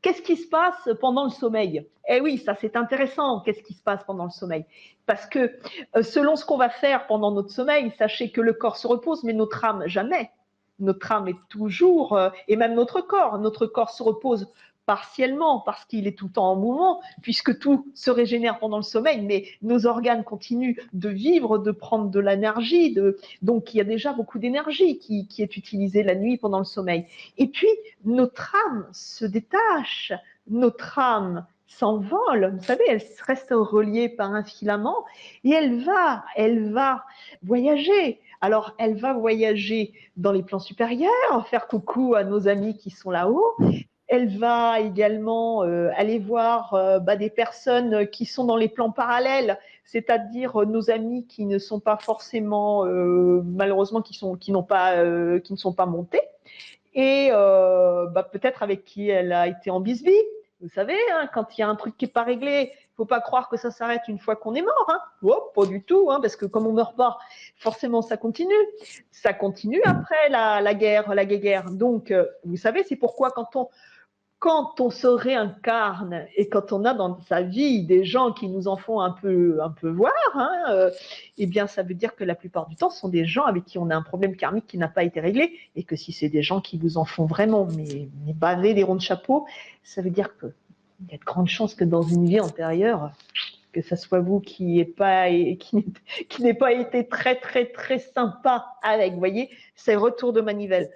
qu'est-ce qui se passe pendant le sommeil? Eh oui, ça c'est intéressant, qu'est-ce qui se passe pendant le sommeil? Parce que selon ce qu'on va faire pendant notre sommeil, sachez que le corps se repose, mais notre âme jamais. Notre âme est toujours, et même notre corps se repose partiellement, parce qu'il est tout le temps en mouvement, puisque tout se régénère pendant le sommeil, mais nos organes continuent de vivre, de prendre de l'énergie, donc il y a déjà beaucoup d'énergie qui est utilisée la nuit pendant le sommeil. Et puis, notre âme se détache, notre âme s'envole, vous savez, elle reste reliée par un filament, et elle va voyager. Alors, elle va voyager dans les plans supérieurs, faire coucou à nos amis qui sont là-haut. Elle va également aller voir des personnes qui sont dans les plans parallèles, c'est-à-dire nos amis qui ne sont pas forcément, malheureusement, qui ne sont pas montés, et peut-être avec qui elle a été en bisbille. Vous savez, hein, quand il y a un truc qui n'est pas réglé, il ne faut pas croire que ça s'arrête une fois qu'on est mort. Hein. Oh, pas du tout, hein, parce que comme on ne meurt pas, forcément ça continue. Ça continue après la guerre. Donc, vous savez, c'est pourquoi quand on se réincarne et quand on a dans sa vie des gens qui nous en font un peu voir, hein, eh bien, ça veut dire que la plupart du temps, ce sont des gens avec qui on a un problème karmique qui n'a pas été réglé, et que si c'est des gens qui vous en font vraiment mais baver des ronds de chapeau, ça veut dire qu'il y a de grandes chances que dans une vie antérieure, que ça soit vous qui n'ayez pas été très très très sympa avec, vous voyez, c'est retour de manivelle.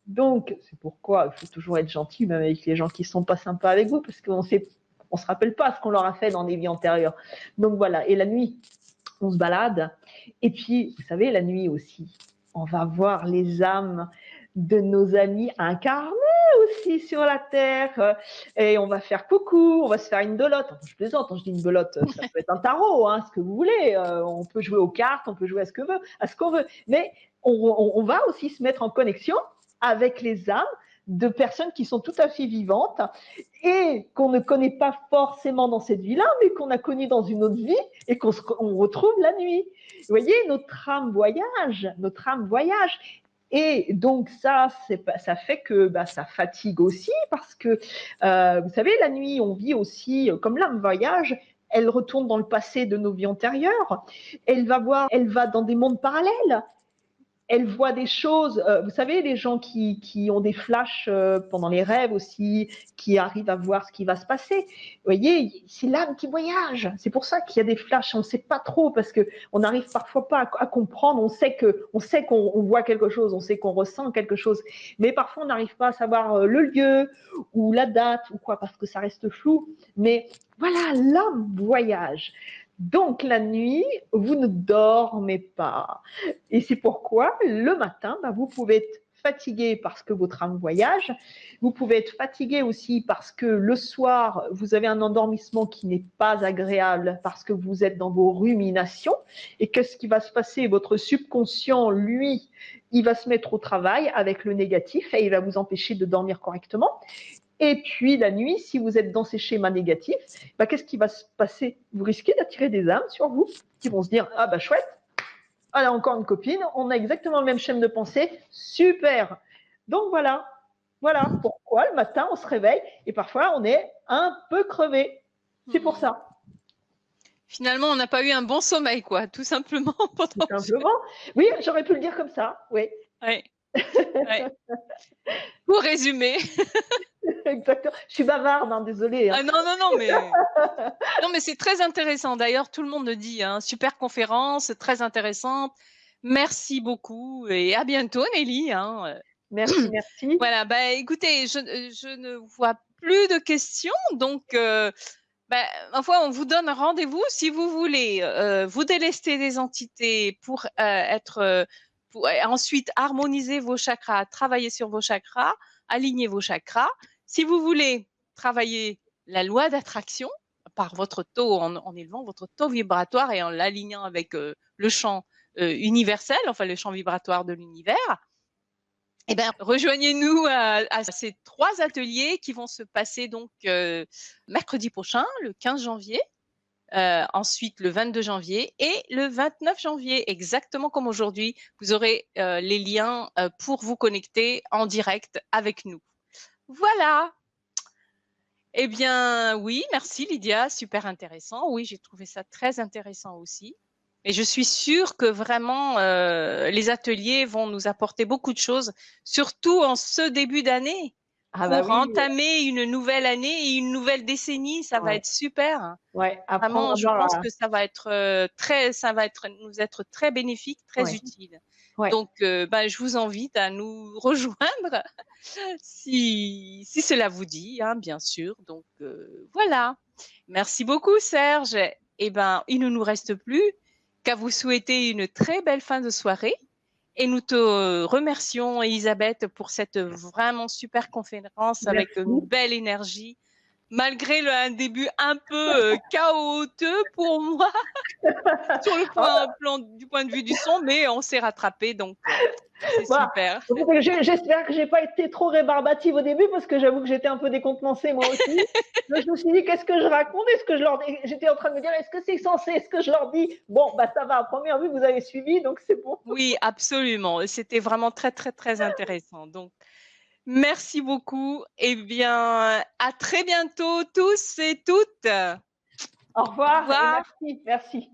Donc, c'est pourquoi il faut toujours être gentil, même avec les gens qui ne sont pas sympas avec vous, parce qu'on ne se rappelle pas ce qu'on leur a fait dans des vies antérieures. Donc voilà, et la nuit, on se balade. Et puis, vous savez, la nuit aussi, on va voir les âmes de nos amis incarnés aussi sur la Terre. Et on va faire coucou, on va se faire une belote. Je plaisante, quand je dis une belote, ça peut être un tarot, hein, ce que vous voulez. On peut jouer aux cartes, on peut jouer à ce qu'on veut. Mais on va aussi se mettre en connexion avec les âmes de personnes qui sont tout à fait vivantes et qu'on ne connaît pas forcément dans cette vie-là, mais qu'on a connu dans une autre vie et qu'on retrouve la nuit. Vous voyez, notre âme voyage. Et donc ça fait que ça fatigue aussi, parce que, vous savez, la nuit, on vit aussi, comme l'âme voyage, elle retourne dans le passé de nos vies antérieures, elle va dans des mondes parallèles. Elle voit des choses, vous savez, les gens qui ont des flashs pendant les rêves aussi, qui arrivent à voir ce qui va se passer. Vous voyez, c'est l'âme qui voyage. C'est pour ça qu'il y a des flashs, on ne sait pas trop, parce qu'on n'arrive parfois pas à comprendre. On sait qu'on voit quelque chose, on sait qu'on ressent quelque chose, mais parfois on n'arrive pas à savoir le lieu ou la date ou quoi, parce que ça reste flou. Mais voilà, l'âme voyage. Donc, la nuit, vous ne dormez pas. Et c'est pourquoi, le matin, vous pouvez être fatigué parce que votre âme voyage. Vous pouvez être fatigué aussi parce que le soir, vous avez un endormissement qui n'est pas agréable parce que vous êtes dans vos ruminations. Et qu'est-ce qui va se passer? Votre subconscient, lui, il va se mettre au travail avec le négatif et il va vous empêcher de dormir correctement. Et puis, la nuit, si vous êtes dans ces schémas négatifs, qu'est-ce qui va se passer? Vous risquez d'attirer des âmes sur vous qui vont se dire « Ah chouette, elle a encore une copine, on a exactement le même schéma de pensée, super !» Donc voilà pourquoi le matin, on se réveille et parfois, on est un peu crevé. C'est pour ça. Finalement, on n'a pas eu un bon sommeil, quoi, tout simplement. Tout simplement. Oui, j'aurais pu le dire comme ça, oui. Ouais. Pour résumer. Exactement. Je suis bavarde, hein, désolée. Hein. Non, mais c'est très intéressant. D'ailleurs, tout le monde le dit. Hein, super conférence, très intéressante. Merci beaucoup et à bientôt, Nelly. Hein. Merci. Voilà. Écoutez, je ne vois plus de questions, donc. Ma foi, on vous donne rendez-vous si vous voulez vous délester des entités pour pour ensuite harmoniser vos chakras, travailler sur vos chakras, aligner vos chakras. Si vous voulez travailler la loi d'attraction par votre taux, en élevant votre taux vibratoire et en l'alignant avec le champ universel, enfin le champ vibratoire de l'univers, eh bien, rejoignez-nous à ces 3 ateliers qui vont se passer donc mercredi prochain, le 15 janvier, ensuite le 22 janvier et le 29 janvier, exactement comme aujourd'hui. Vous aurez les liens pour vous connecter en direct avec nous. Voilà. Eh bien, oui, merci Lydia, super intéressant. Oui, j'ai trouvé ça très intéressant aussi. Et je suis sûre que vraiment, les ateliers vont nous apporter beaucoup de choses, surtout en ce début d'année, Ah bah pour oui, entamer une nouvelle année et une nouvelle décennie. Ça va ouais, être super. ouais, Vraiment, apprendre je à pense avoir, que ça va être ça va nous être très bénéfique, très ouais, utile. ouais. Donc, ben, je vous invite à nous rejoindre si cela vous dit, hein, bien sûr. Donc, voilà. Merci beaucoup, Serge. Eh ben, il ne nous reste plus qu'à vous souhaiter une très belle fin de soirée. Et nous te remercions, Elisabeth, pour cette vraiment super conférence avec une Merci. belle énergie, malgré un début un peu chaotique pour moi sur le du point de vue du son, mais on s'est rattrapé, donc c'est Voilà. super. J'espère que j'ai pas été trop rébarbative au début parce que j'avoue que j'étais un peu décontenancée moi aussi. Donc, je me suis dit qu'est-ce que je raconte? Est-ce que je leur dis? J'étais en train de me dire est-ce que c'est censé? Est-ce que je leur dis? Bon, bah ça va. À première vue, vous avez suivi, donc c'est bon. Oui, absolument. C'était vraiment très, très, très intéressant. Donc, merci beaucoup. Eh bien, à très bientôt tous et toutes. Au Au revoir et revoir. merci, merci.